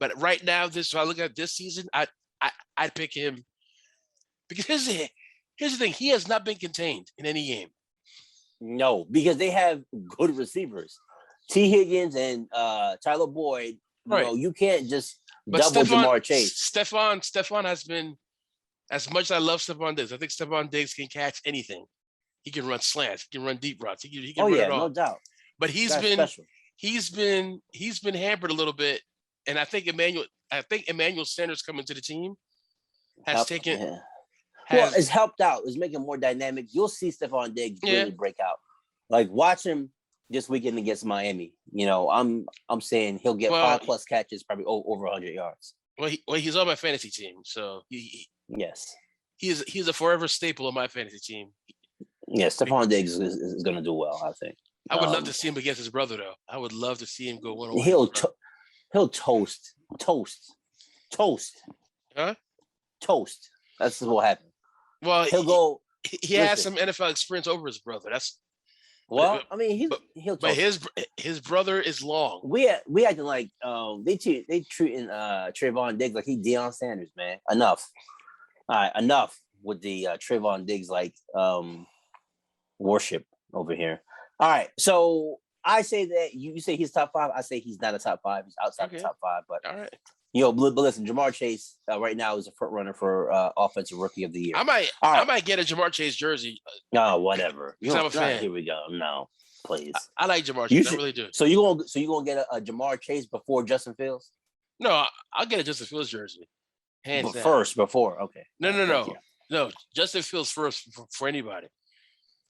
But right now, if I look at this season, I'd pick him. Because here's the thing, he has not been contained in any game. No, because they have good receivers. T. Higgins and Tyler Boyd. You can't just double Jamar Chase. Stephon has been, as much as I love Stephon Diggs, I think Stephon Diggs can catch anything. He can run slants. He can run deep routes. He can run it all. No doubt. But he's been hampered a little bit, and I think Emmanuel Sanders coming to the team has taken Well, it's helped out. It's making it more dynamic. You'll see Stephon Diggs really break out. Like, watch him this weekend against Miami. You know, I'm saying he'll get 5+ catches, probably over 100 yards. Well, he's on my fantasy team, so yes, he's a forever staple of my fantasy team. Yeah, Stephon Diggs is going to do well, I think. I would love to see him against his brother, though. I would love to see him go 1-on-1. He'll toast. Huh? Toast. That's what happened. Well, he'll go. He has some NFL experience over his brother. I mean, he'll. But his brother is long. We acting like they treating Trayvon Diggs like he Deion Sanders, man. Enough. All right, enough with the Trayvon Diggs like worship over here. All right, so I say that you say he's top 5. I say he's not a top 5. He's outside the top 5. But all right. But listen, Jamar Chase right now is a front runner for offensive rookie of the year. I might get a Jamar Chase jersey. No, whatever. I'm a fan. Here we go. No, please. I like Jamar Chase. I really do. So you gonna get a Jamar Chase before Justin Fields? No, I'll get a Justin Fields jersey. Hands down. First, before. Okay. No. Justin Fields first for anybody.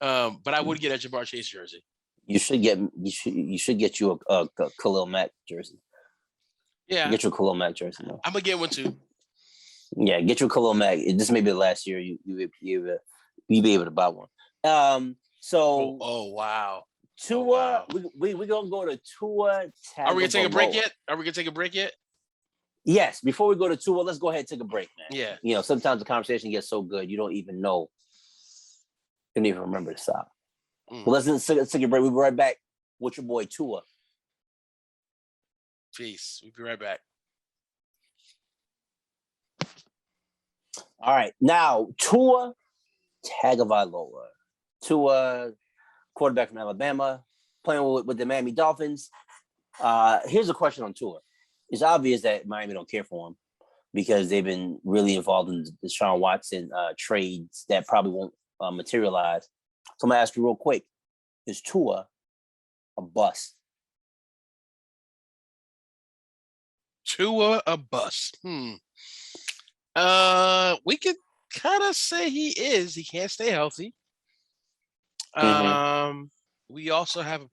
But I would get a Jamar Chase jersey. You should get you a Khalil Mack jersey. Yeah. Get your Khalil Mack jersey. No. I'm gonna get one too. Yeah, get your Khalil Mack. This may be the last year you be able to buy one. So. Oh wow. Tua. We gonna go to Tua. Are we gonna take a break yet? Yes. Before we go to Tua, let's go ahead and take a break, man. Yeah. You know, sometimes the conversation gets so good you don't even know. You don't even remember to stop. Well, let's take a break. We'll be right back with your boy Tua. Peace. We'll be right back. All right. Now, Tua Tagovailoa. Tua, quarterback from Alabama, playing with the Miami Dolphins. Here's a question on Tua. It's obvious that Miami don't care for him because they've been really involved in the Deshaun Watson trades that probably won't materialize. So I'm going to ask you real quick. Is Tua a bust? Tua a bust? We could kind of say he is. He can't stay healthy. We also have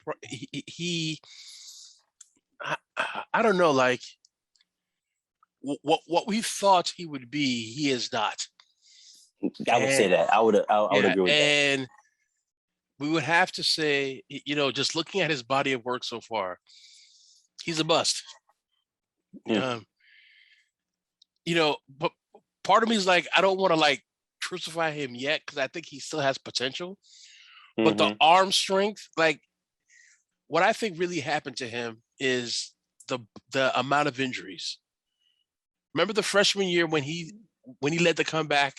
I don't know, like what we thought he would be, he is not. I would say that. I would agree with that. And we would have to say, just looking at his body of work so far, he's a bust. But part of me is like, I don't want to like crucify him yet because I think he still has potential. But the arm strength, like what I think really happened to him is the amount of injuries. Remember the freshman year when he led the comeback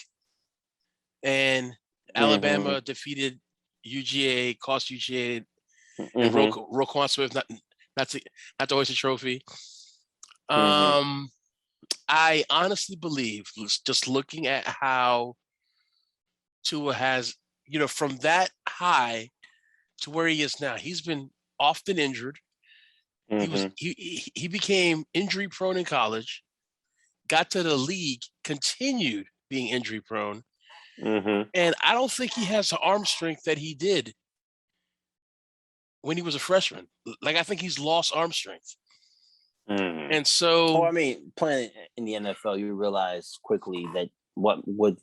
and Alabama defeated UGA, cost UGA and Roquan Smith not to hoist a trophy. I honestly believe, just looking at how Tua has, from that high to where he is now, he's been often injured. He became injury prone in college, got to the league, continued being injury prone. And I don't think he has the arm strength that he did when he was a freshman. Like, I think he's lost arm strength. And so, I mean, playing in the NFL, you realize quickly that what would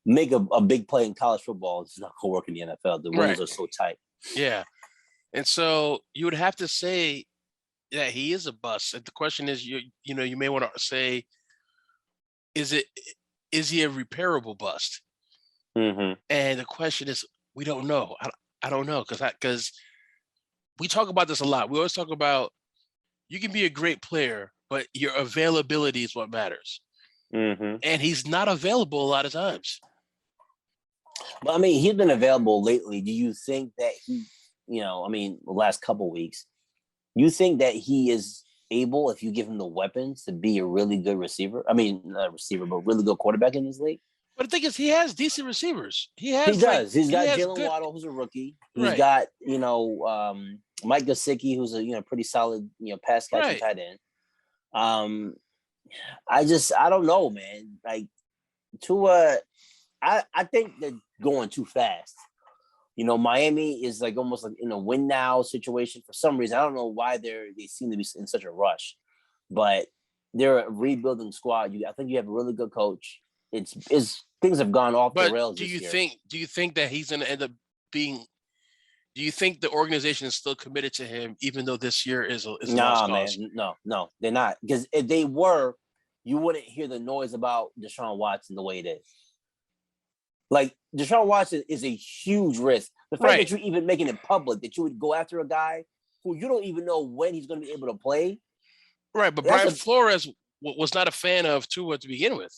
make a big play in college football is not going to work in the NFL. The rules are so tight. Yeah. And so you would have to say that he is a bust. And the question is, you may want to say, is he a repairable bust? And the question is, we don't know. I don't know because we talk about this a lot. We always talk about you can be a great player, but your availability is what matters. And he's not available a lot of times. But I mean, he's been available lately. Do you think that he, the last couple of weeks, you think that he is able, if you give him the weapons, to be a really good receiver? I mean, not a receiver, but really good quarterback in this league? But the thing is, he has decent receivers. He does. He's got Jalen Waddle, who's a rookie. He's got, Mike Gesicki, who's a pretty solid, pass catching tight end. I don't know, man. Like Tua, I think they're going too fast. Miami is like almost like in a win now situation for some reason. I don't know why they seem to be in such a rush, but they're a rebuilding squad. I think you have a really good coach. It's things have gone off the rails this year. Do you think that he's going to end up being? Do you think the organization is still committed to him, even though this year is a lost cause? No, they're not. Because if they were, you wouldn't hear the noise about Deshaun Watson the way it is. Like, Deshaun Watson is a huge risk. The fact that you're even making it public, that you would go after a guy who you don't even know when he's going to be able to play. Right, but Brian Flores was not a fan of Tua to begin with.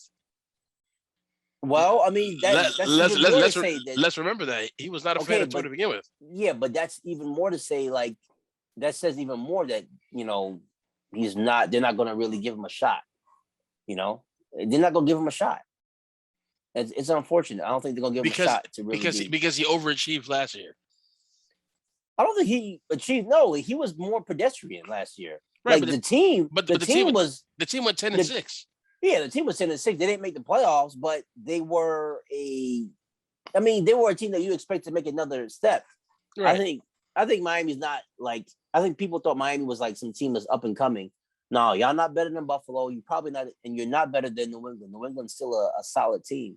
Well, I mean, let's remember that he was not a fan of Tua to begin with. Yeah, but that's even more to say, like, that says even more that, he's not. They're not going to really give him a shot. They're not going to give him a shot. It's unfortunate. I don't think they're going to give him a shot to really because he overachieved last year. I don't think he achieved. No, he was more pedestrian last year. Right, like the team went 10-6. Yeah, the team was 10-6. They didn't make the playoffs, but they were a team that you expect to make another step. Right. I think Miami's not like. I think people thought Miami was like some team that's up and coming. No, y'all not better than Buffalo. You probably not, and you're not better than New England. New England's still a solid team.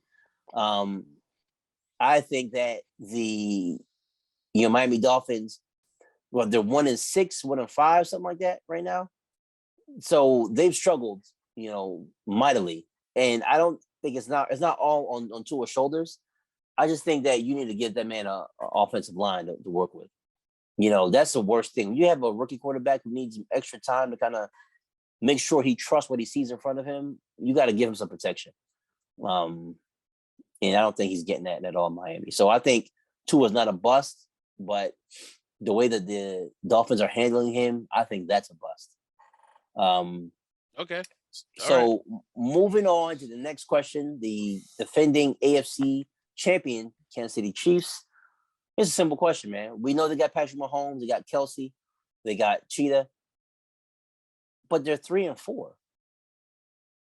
I think that the Miami Dolphins, well, they're 1-6, 1-5, something like that right now. So they've struggled, mightily. And I don't think it's not all on Tua's shoulders. I just think that you need to give that man a offensive line to work with. That's the worst thing. When you have a rookie quarterback who needs extra time to kind of make sure he trusts what he sees in front of him, you got to give him some protection. And I don't think he's getting that at all in Miami. So I think Tua's not a bust, but the way that the Dolphins are handling him, I think that's a bust. Okay. So moving on to the next question, the defending AFC champion, Kansas City Chiefs. It's a simple question, man. We know they got Patrick Mahomes, they got Kelsey, they got Cheetah, but they're 3-4.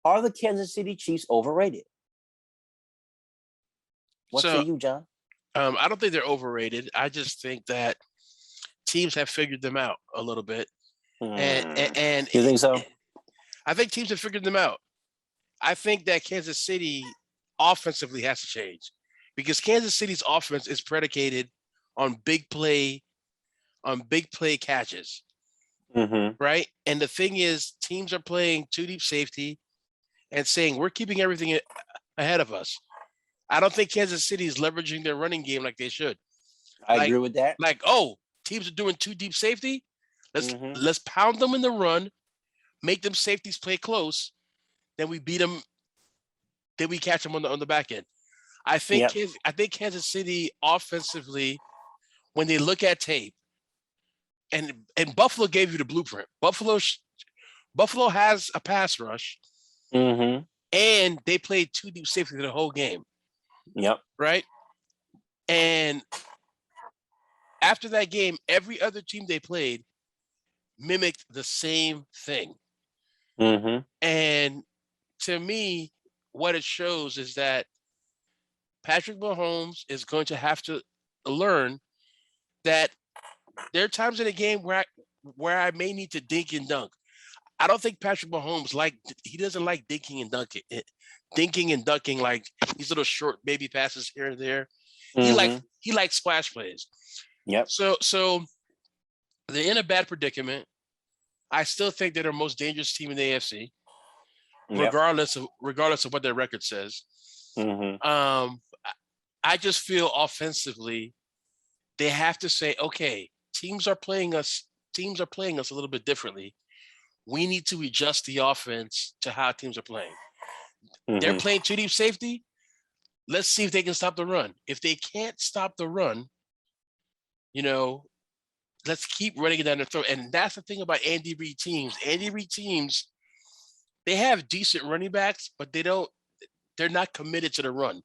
Are the Kansas City Chiefs overrated? What say you, John? I don't think they're overrated. I just think that teams have figured them out a little bit. And you think so? I think teams have figured them out. I think that Kansas City offensively has to change because Kansas City's offense is predicated on big play catches. Mm-hmm. Right? And the thing is, teams are playing two deep safety and saying, we're keeping everything ahead of us. I don't think Kansas City is leveraging their running game like they should. I agree with that. Like, teams are doing two deep safety. Let's pound them in the run, make them safeties play close, then we beat them, then we catch them on the back end. I think Kansas City offensively, when they look at tape, and Buffalo gave you the blueprint. Buffalo has a pass rush, and they played two deep safety the whole game. Yep. Right. And after that game, every other team they played mimicked the same thing. And to me, what it shows is that Patrick Mahomes is going to have to learn that there are times in a game where I may need to dink and dunk. I don't think Patrick Mahomes he doesn't like dinking and dunking like these little short baby passes here and there. He likes splash plays. Yep. So they're in a bad predicament. I still think they're the most dangerous team in the AFC, regardless of what their record says. I just feel offensively they have to say, okay, teams are playing us a little bit differently. We need to adjust the offense to how teams are playing. They're playing two deep safety. Let's see if they can stop the run. If they can't stop the run, let's keep running it down their throat. And that's the thing about Andy Reid teams. Andy Reid teams, they have decent running backs, but they're not committed to the run.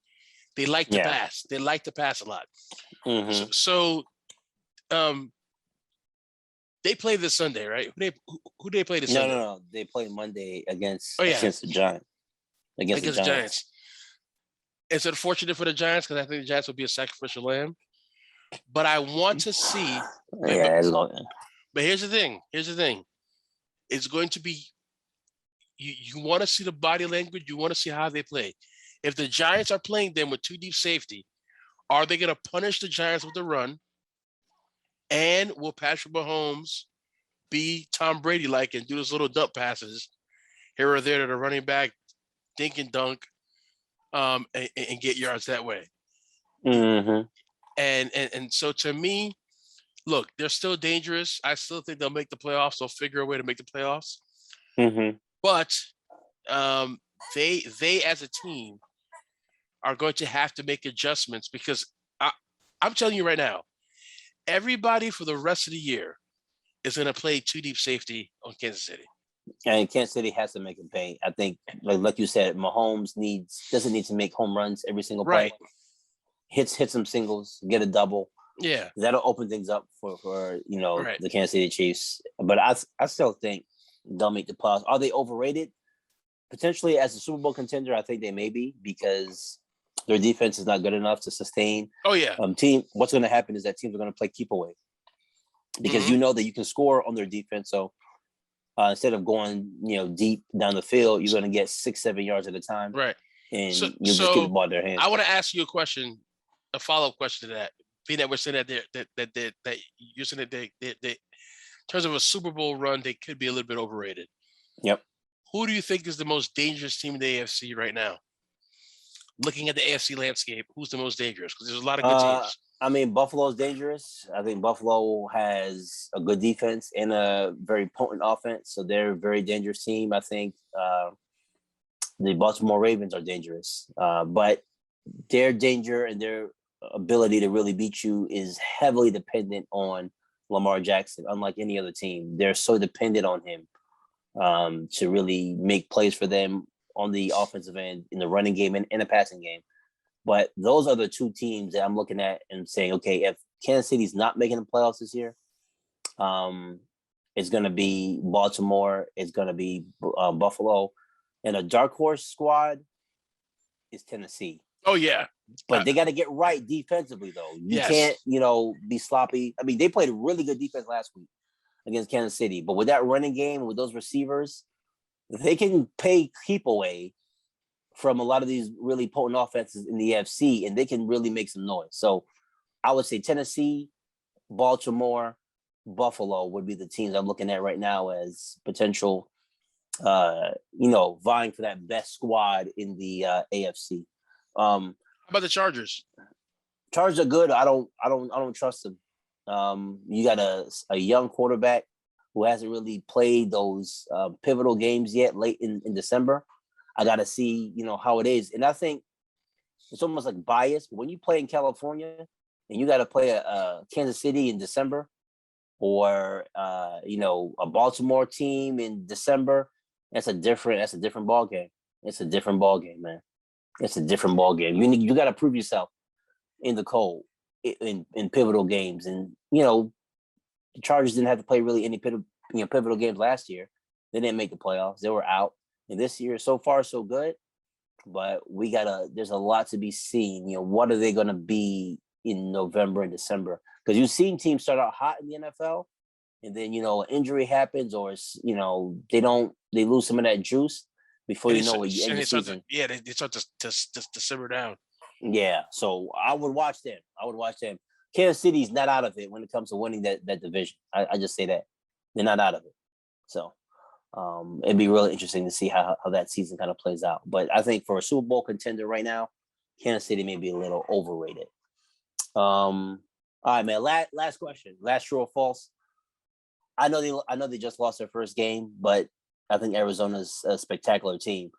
They like to pass. They like to pass a lot. So they play this Sunday, right? Who do they play this Sunday? No. They play Monday against the Giants. Against the Giants. It's unfortunate for the Giants because I think the Giants will be a sacrificial lamb. But I want to see. Yeah, but here's the thing. It's going to be. You want to see the body language. You want to see how they play. If the Giants are playing them with two deep safety, are they going to punish the Giants with the run? And will Patrick Mahomes be Tom Brady like and do those little dump passes here or there to the running back, dink and dunk, and get yards that way? Mm-hmm. And so to me, look, they're still dangerous. I still think they'll make the playoffs. They'll figure a way to make the playoffs. Mm-hmm. But they as a team are going to have to make adjustments because I'm telling you right now, everybody for the rest of the year is going to play two deep safety on Kansas City. And Kansas City has to make him pay. I think, like you said, Mahomes doesn't need to make home runs every single play. Right. Hit some singles, get a double. Yeah, that'll open things up for right. the Kansas City Chiefs. But I still think they'll make the playoffs. Are they overrated? Potentially as a Super Bowl contender, I think they may be because their defense is not good enough to sustain. Oh yeah. What's going to happen is that teams are going to play keep away because you know that you can score on their defense. So instead of going deep down the field, you're going to get 6-7 yards at a time. Right. And you'll just get the ball in their hands. I want to ask you a question, a follow-up question to that. Being that we're saying that you're saying that they in terms of a Super Bowl run, they could be a little bit overrated. Yep. Who do you think is the most dangerous team in the AFC right now? Looking at the AFC landscape, who's the most dangerous? Because there's a lot of good teams. I mean, Buffalo's dangerous. I think Buffalo has a good defense and a very potent offense, so they're a very dangerous team. I think the Baltimore Ravens are dangerous, but their danger and their ability to really beat you is heavily dependent on Lamar Jackson. Unlike any other team, they're so dependent on him to really make plays for them on the offensive end, in the running game and in the passing game. But those are the two teams that I'm looking at and saying, okay, if Kansas City's not making the playoffs this year, it's going to be Baltimore, it's going to be Buffalo, and a dark horse squad is Tennessee. Oh yeah. But they got to get right defensively, though. You can't, be sloppy. I mean, they played a really good defense last week against Kansas City. But with that running game, with those receivers, they can keep away from a lot of these really potent offenses in the AFC, and they can really make some noise. So I would say Tennessee, Baltimore, Buffalo would be the teams I'm looking at right now as potential, vying for that best squad in the AFC. How about the Chargers? Chargers are good. I don't trust them. You got a young quarterback who hasn't really played those pivotal games yet late in December. I got to see, how it is. And I think it's almost like bias. But when you play in California and you got to play a Kansas City in December or, a Baltimore team in December, that's a different ball game. It's a different ball game, man. It's a different ball game. You got to prove yourself in the cold in pivotal games. And, the Chargers didn't have to play really any pivotal games last year. They didn't make the playoffs. They were out. And this year, so far, so good. But there's a lot to be seen. What are they going to be in November and December? Because you've seen teams start out hot in the NFL, and then, an injury happens or, they lose some of that juice before you know what you end the season. They start to simmer down. Yeah, so I would watch them. Kansas City's not out of it when it comes to winning that division. I just say that. They're not out of it. So it'd be really interesting to see how that season kind of plays out. But I think for a Super Bowl contender right now, Kansas City may be a little overrated. All right, man. Last question. Last true or false. I know they just lost their first game, but I think Arizona's a spectacular team.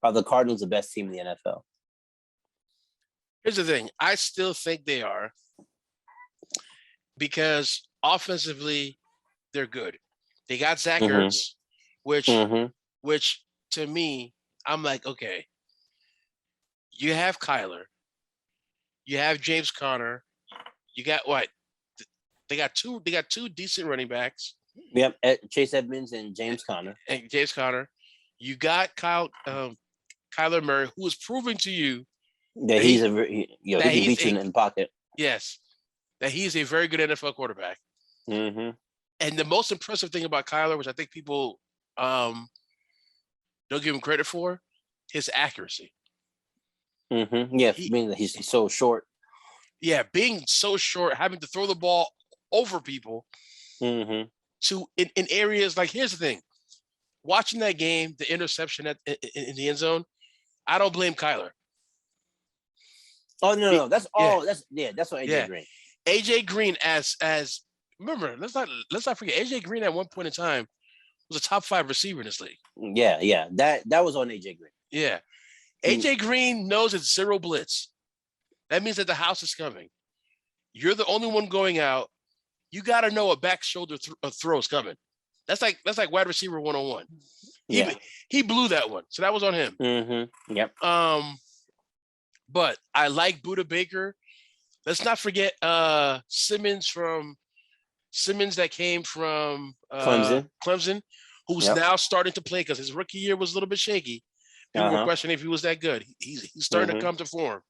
Are the Cardinals the best team in the NFL? Here's the thing. I still think they are because offensively, they're good. They got Zach Ertz, which to me, I'm like, okay, you have Kyler, you have James Conner, you got what? They got two decent running backs. Yep, Chase Edmonds and James Conner. You got Kyler Murray, who is proving to you Yeah, he's he can beat you in the pocket. Yes, that he's a very good NFL quarterback. Mm-hmm. And the most impressive thing about Kyler, which I think people don't give him credit for, his accuracy. Mm-hmm. Yeah, being that he's so short. Yeah, being so short, having to throw the ball over people mm-hmm. to in areas like, here's the thing. Watching that game, the interception in the end zone, I don't blame Kyler. Oh no, that's all. That's what AJ Green. AJ Green as remember, let's not forget AJ Green at one point in time was a top 5 receiver in this league. Yeah. That was on AJ Green. Yeah. AJ Green knows it's zero blitz. That means that the house is coming. You're the only one going out. You got to know a back shoulder throw is coming. That's like wide receiver 101. He blew that one, so that was on him. Mm-hmm. Yep. But I like Budda Baker. Let's not forget Simmons that came from Clemson, who's now starting to play because his rookie year was a little bit shaky. People were questioning if he was that good. He's starting to come to form.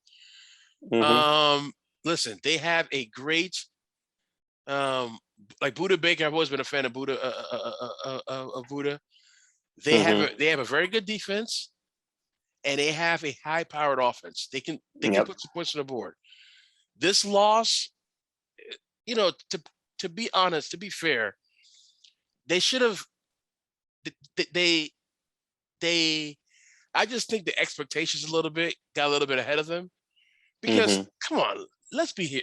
Mm-hmm. Listen, they have a great like Budda Baker. I've always been a fan of Budda. They have a very good defense, and they have a high-powered offense. They can put some points on the board. This loss, to be honest, to be fair, they should have. They I just think the expectations got a little bit ahead of them, because come on, let's be here.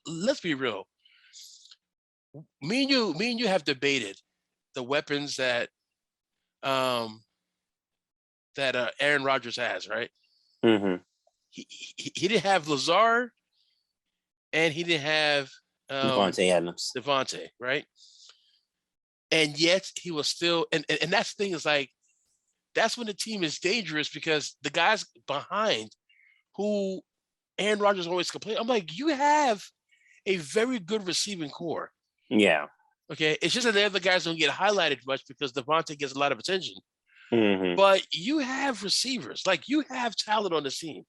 Let's be real. Me and you have debated the weapons that Aaron Rodgers has, right? Mm-hmm. He didn't have Lazard, and he didn't have Devontae Adams. Devontae, right? And yet he was still, and that's the thing, is like, that's when the team is dangerous, because the guys behind who Aaron Rodgers always complained. I'm like, you have a very good receiving core. Yeah. Okay. It's just that the other guys don't get highlighted much because Devontae gets a lot of attention. Mm-hmm. But you have receivers, like, you have talent on the team.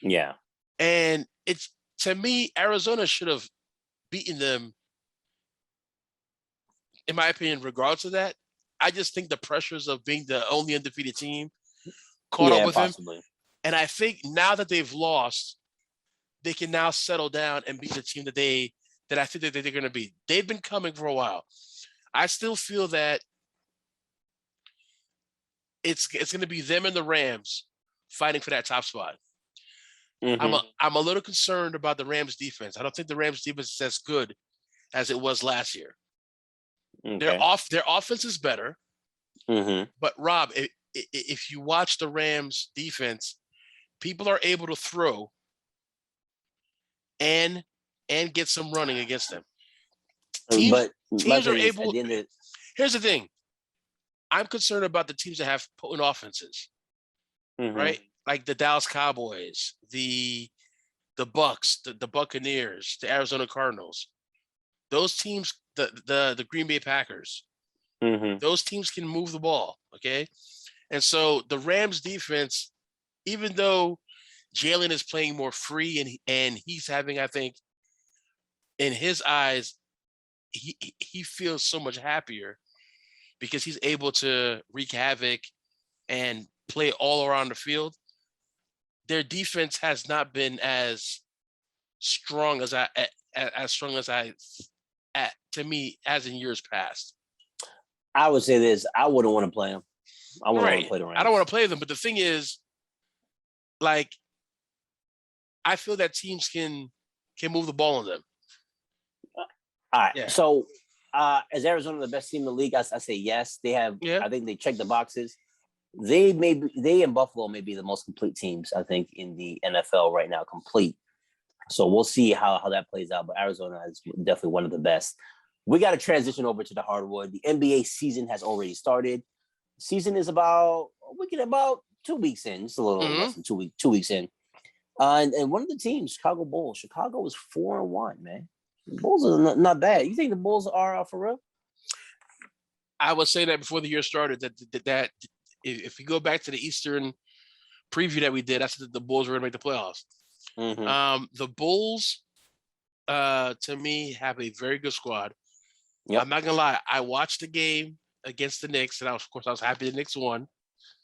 Yeah. And it's, to me, Arizona should have beaten them, in my opinion, regardless of that. I just think the pressures of being the only undefeated team caught up with him. And I think now that they've lost, they can now settle down and be the team that I think that they're going to be. They've been coming for a while. I still feel that it's going to be them and the Rams fighting for that top spot. Mm-hmm. I'm a little concerned about the Rams defense. I don't think the Rams defense is as good as it was last year. Okay. Their offense is better. Mm-hmm. But Rob, if you watch the Rams defense, people are able to throw and get some running against them. Teams are able. Here's the thing. I'm concerned about the teams that have potent offenses, right? Like the Dallas Cowboys, the Bucks, the Buccaneers, the Arizona Cardinals. Those teams, the Green Bay Packers, those teams can move the ball, okay? And so the Rams defense, even though Jalen is playing more free and he's having, I think, in his eyes, he feels so much happier because he's able to wreak havoc and play all around the field. Their defense has not been as strong as to me as in years past. I would say this: I wouldn't want to play them. I wouldn't want to play the Rams. I don't want to play them, but the thing is, like, I feel that teams can move the ball on them. All right. Yeah. So, is Arizona the best team in the league? I say yes. They have. Yeah. I think they check the boxes. They and Buffalo may be the most complete teams, I think, in the NFL right now. Complete. So we'll see how that plays out. But Arizona is definitely one of the best. We got to transition over to the hardwood. The NBA season has already started. Season is about 2 weeks in. It's a little less than 2 weeks in. And one of the teams, Chicago Bulls. Chicago is 4-1, man. The Bulls are not bad. You think the Bulls are for real? I would say that before the year started, that if you go back to the Eastern preview that we did, I said that the Bulls were going to make the playoffs. The Bulls, to me, have a very good squad. Yep. I'm not going to lie. I watched the game against the Knicks, and I was happy the Knicks won.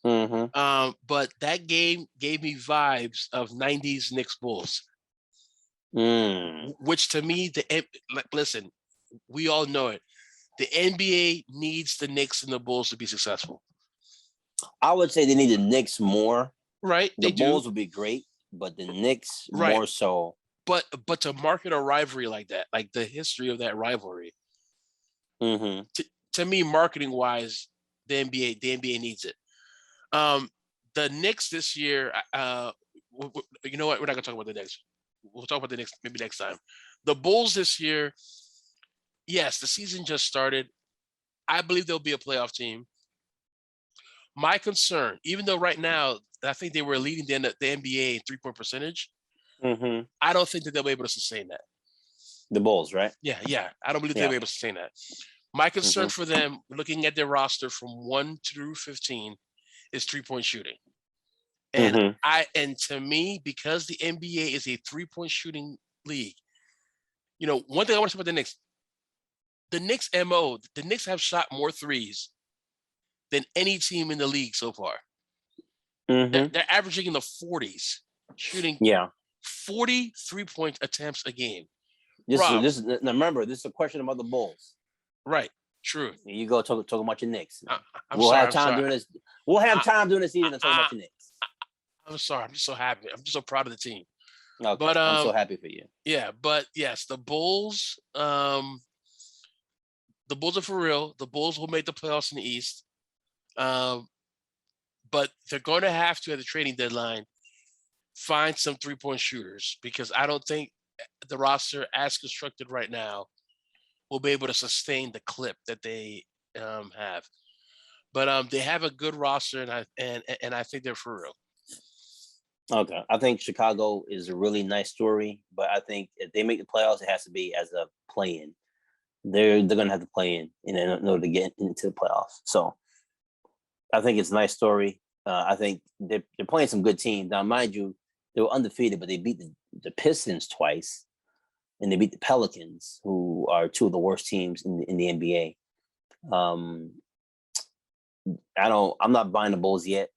But that game gave me vibes of 90s Knicks Bulls. Which to me, listen, we all know it. The NBA needs the Knicks and the Bulls to be successful. I would say they need the Knicks more. Right. The Bulls would be great, but the Knicks more so. But to market a rivalry like that, like the history of that rivalry, to me, marketing wise, the NBA needs it. The Knicks this year, you know what? We're not gonna talk about the Knicks. We'll talk about the Knicks maybe next time. The Bulls this year, yes, the season just started. I believe they'll be a playoff team. My concern, even though right now I think they were leading the NBA in 3-point percentage, I don't think that they'll be able to sustain that. The Bulls, right? Yeah. I don't believe they'll be able to sustain that. My concern for them, looking at their roster from 1 through 15, is 3-point shooting. And and to me, because the NBA is a 3-point shooting league, you know, one thing I want to say about the Knicks MO, the Knicks have shot more threes than any team in the league so far. They're averaging in the 40s, shooting 40 3-point attempts a game. Now remember, this is a question about the Bulls. Right. True. You go talk about your Knicks. We'll have time during this. We'll have time during the season to talk about your Knicks. I'm sorry. I'm just so happy. I'm just so proud of the team. Okay. But I'm so happy for you. Yeah, but yes, the Bulls. The Bulls are for real. The Bulls will make the playoffs in the East. But they're going to have to, at the trading deadline, find some 3-point shooters, because I don't think the roster as constructed right now will be able to sustain the clip that they have. But they have a good roster, and I think they're for real. Okay, I think Chicago is a really nice story, but I think if they make the playoffs, it has to be as a play-in. They're going to have to play in order to get into the playoffs. So I think it's a nice story. I think they're playing some good teams. Now, mind you, they were undefeated, but they beat the Pistons twice, and they beat the Pelicans, who are two of the worst teams in the NBA. I'm not buying the Bulls yet.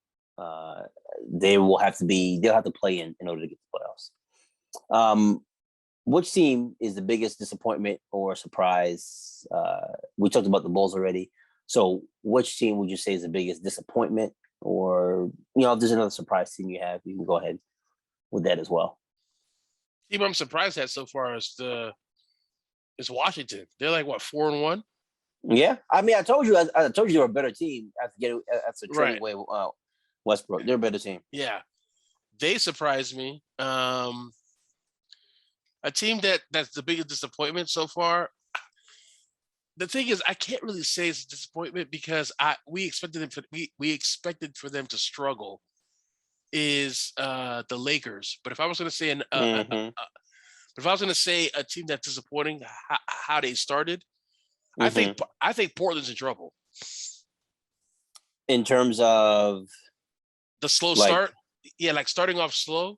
They'll have to play in order to get the playoffs. Which team is the biggest disappointment or surprise? We talked about the Bulls already. So which team would you say is the biggest disappointment? Or, if there's another surprise team you have, you can go ahead with that as well. Team I'm surprised at so far is Washington. They're like, what, 4-1? Yeah. I mean, I told you they were a better team after trading away Westbrook. They're a better team. Yeah. They surprised me. A team that's the biggest disappointment so far. The thing is, I can't really say it's a disappointment because we expected for them to struggle. Is the Lakers? But if I was going to say a team that's disappointing, how they started, I think Portland's in trouble. In terms of the slow start, like starting off slow.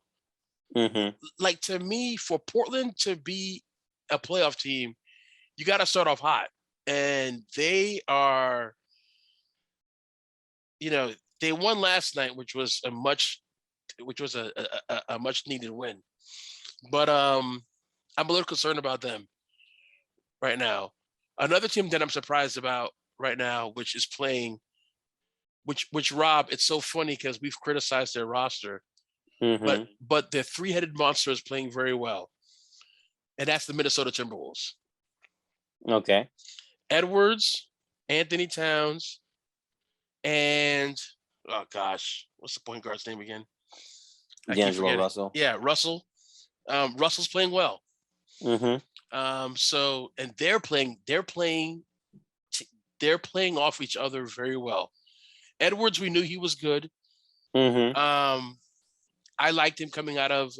Like, to me, for Portland to be a playoff team, you got to start off hot. And they are, they won last night, which was a much needed win. But I'm a little concerned about them right now. Another team that I'm surprised about right now, which is playing, which Rob, it's so funny because we've criticized their roster, but their 3-headed monster is playing very well, and that's the Minnesota Timberwolves. Okay. Edwards, Anthony Towns, and what's the point guard's name again? D'Angelo Russell. Yeah, Russell. Russell's playing well. So, and they're playing off each other very well. Edwards, we knew he was good. I liked him coming out of.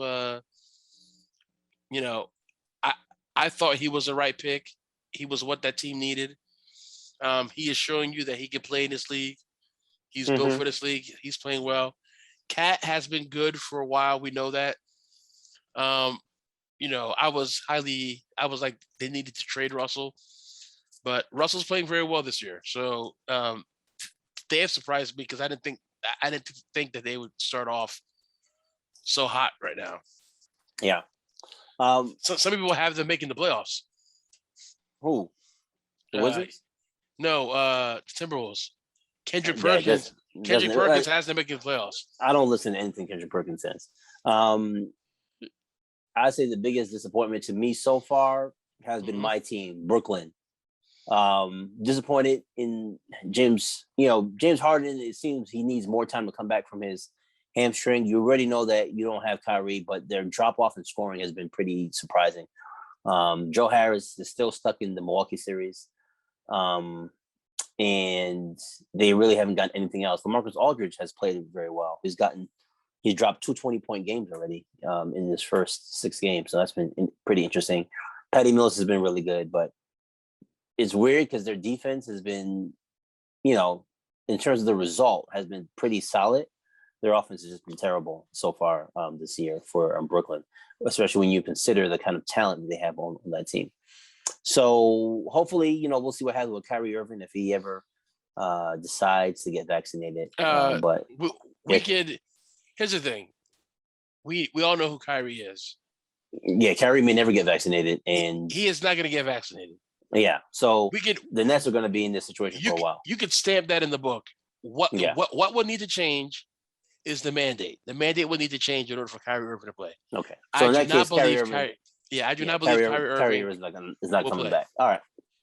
I thought he was the right pick. He was what that team needed. He is showing you that he can play in this league. He's built for this league. He's playing well. Cat has been good for a while. We know that. I was like they needed to trade Russell, but Russell's playing very well this year. So they have surprised me because I didn't think that they would start off so hot right now. Yeah. So some people have them making the playoffs. Who? The Wizards? No, Timberwolves. Kendrick Perkins. Kendrick Perkins has them making the playoffs. I don't listen to anything Kendrick Perkins says. I'd say the biggest disappointment to me so far has been my team, Brooklyn. Disappointed in James. James Harden, it seems he needs more time to come back from his hamstring. You already know that you don't have Kyrie, but their drop-off in scoring has been pretty surprising. Joe Harris is still stuck in the Milwaukee series. And they really haven't gotten anything else. LaMarcus Aldridge has played very well. He's dropped 2 20-point games already in his first 6 games. So that's been pretty interesting. Patty Mills has been really good, but it's weird because their defense has been, in terms of the result, has been pretty solid. Their offense has just been terrible so far this year for Brooklyn, especially when you consider the kind of talent they have on that team. So hopefully, we'll see what happens with Kyrie Irving if he ever decides to get vaccinated. But here's the thing. We all know who Kyrie is. Yeah, Kyrie may never get vaccinated, and he is not going to get vaccinated. Yeah, so the Nets are going to be in this situation for a while. You could stamp that in the book. What would need to change is the mandate. The mandate would need to change in order for Kyrie Irving to play. Okay, so in that case, Kyrie Irving. I do not believe Kyrie Irving is not coming back. All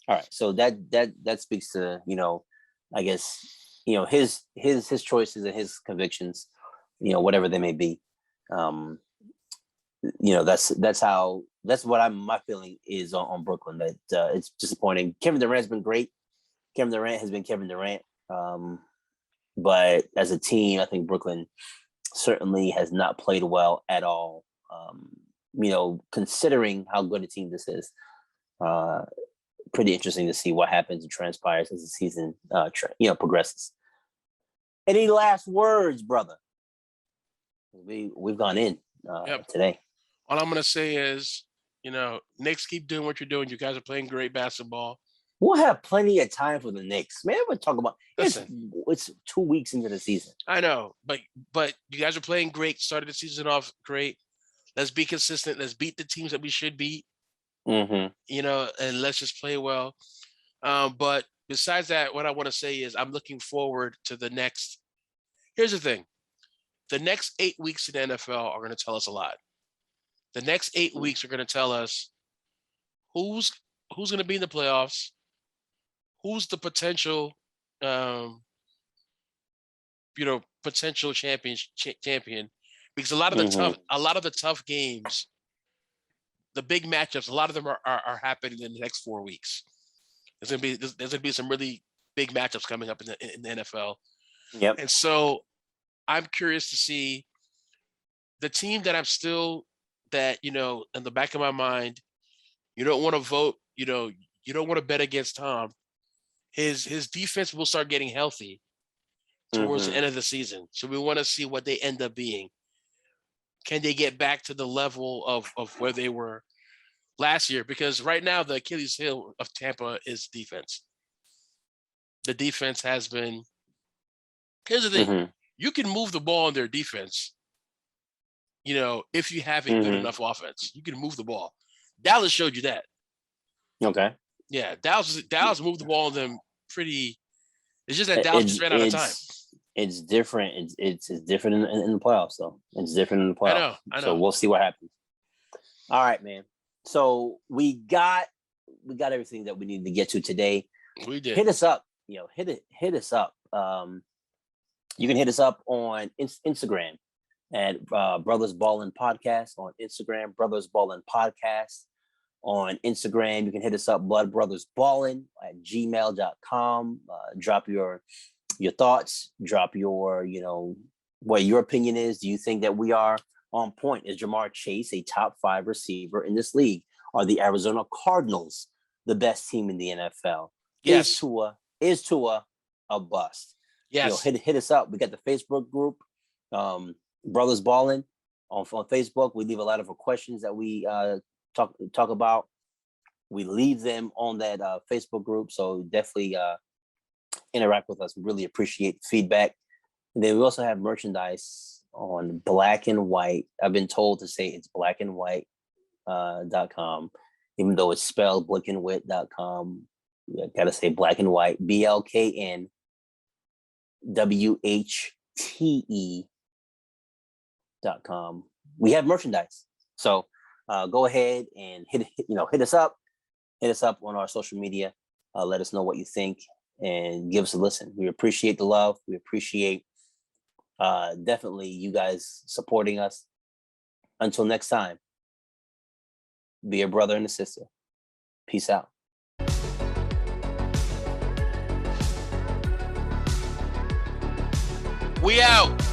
right. So that speaks to I guess his choices and his convictions, whatever they may be. That's what my feeling is on Brooklyn. That it's disappointing. Kevin Durant's been great. Kevin Durant has been Kevin Durant. But as a team, I think Brooklyn certainly has not played well at all. Considering how good a team this is, pretty interesting to see what happens and transpires as the season, progresses. Any last words, brother? We've gone in today. All I'm going to say is, Knicks, keep doing what you're doing. You guys are playing great basketball. We'll have plenty of time for the Knicks. Man, we'll talk about it's 2 weeks into the season. I know, but you guys are playing great. Started the season off great. Let's be consistent. Let's beat the teams that we should beat. Mm-hmm. And let's just play well. But besides that, what I want to say is I'm looking forward to the next. Here's the thing. The next 8 weeks in the NFL are going to tell us a lot. The next 8 weeks are going to tell us who's going to be in the playoffs, who's the potential, potential champion. Because a lot of the tough games, the big matchups, a lot of them are happening in the next 4 weeks. There's gonna be some really big matchups coming up in the NFL. Yep. And so I'm curious to see the team that I'm still in the back of my mind. You don't want to vote. You don't want to bet against Tom. His defense will start getting healthy towards the end of the season. So we want to see what they end up being. Can they get back to the level of where they were last year? Because right now the Achilles heel of Tampa is defense. The defense has been. Here's the thing: you can move the ball on their defense. If you have a good enough offense, you can move the ball. Dallas showed you that. Okay. Yeah, Dallas moved the ball on them pretty. It's just that Dallas just ran out of time. It's different. It's different in the playoffs, though. It's different in the playoffs. I know. So we'll see what happens. All right, man. So we got everything that we needed to get to today. We did. Hit us up. Hit us up. You can hit us up on Instagram at Brothers Ballin Podcast on Instagram. Brothers Ballin Podcast on Instagram. You can hit us up bloodbrothersballin at gmail.com. Drop your thoughts, drop your, what your opinion is. Do you think that we are on point? Is Jamar Chase a top 5 receiver in this league? Are the Arizona Cardinals the best team in the NFL? Yes. Is Tua a bust? Yes. Hit us up. We got the Facebook group. Brothers Ballin on Facebook. We leave a lot of our questions that we talk about. We leave them on that Facebook group, so definitely interact with us. We really appreciate the feedback. And then we also have merchandise on Black and White. I've been told to say it's blackandwhite.com, even though it's spelled blackandwhite.com. Gotta say Black and White, BLKNWHTE.com. We have merchandise, so go ahead and hit us up. Hit us up on our social media. Let us know what you think and give us a listen. We appreciate the love. We appreciate definitely you guys supporting us. Until next time, be a brother and a sister. Peace out. We out.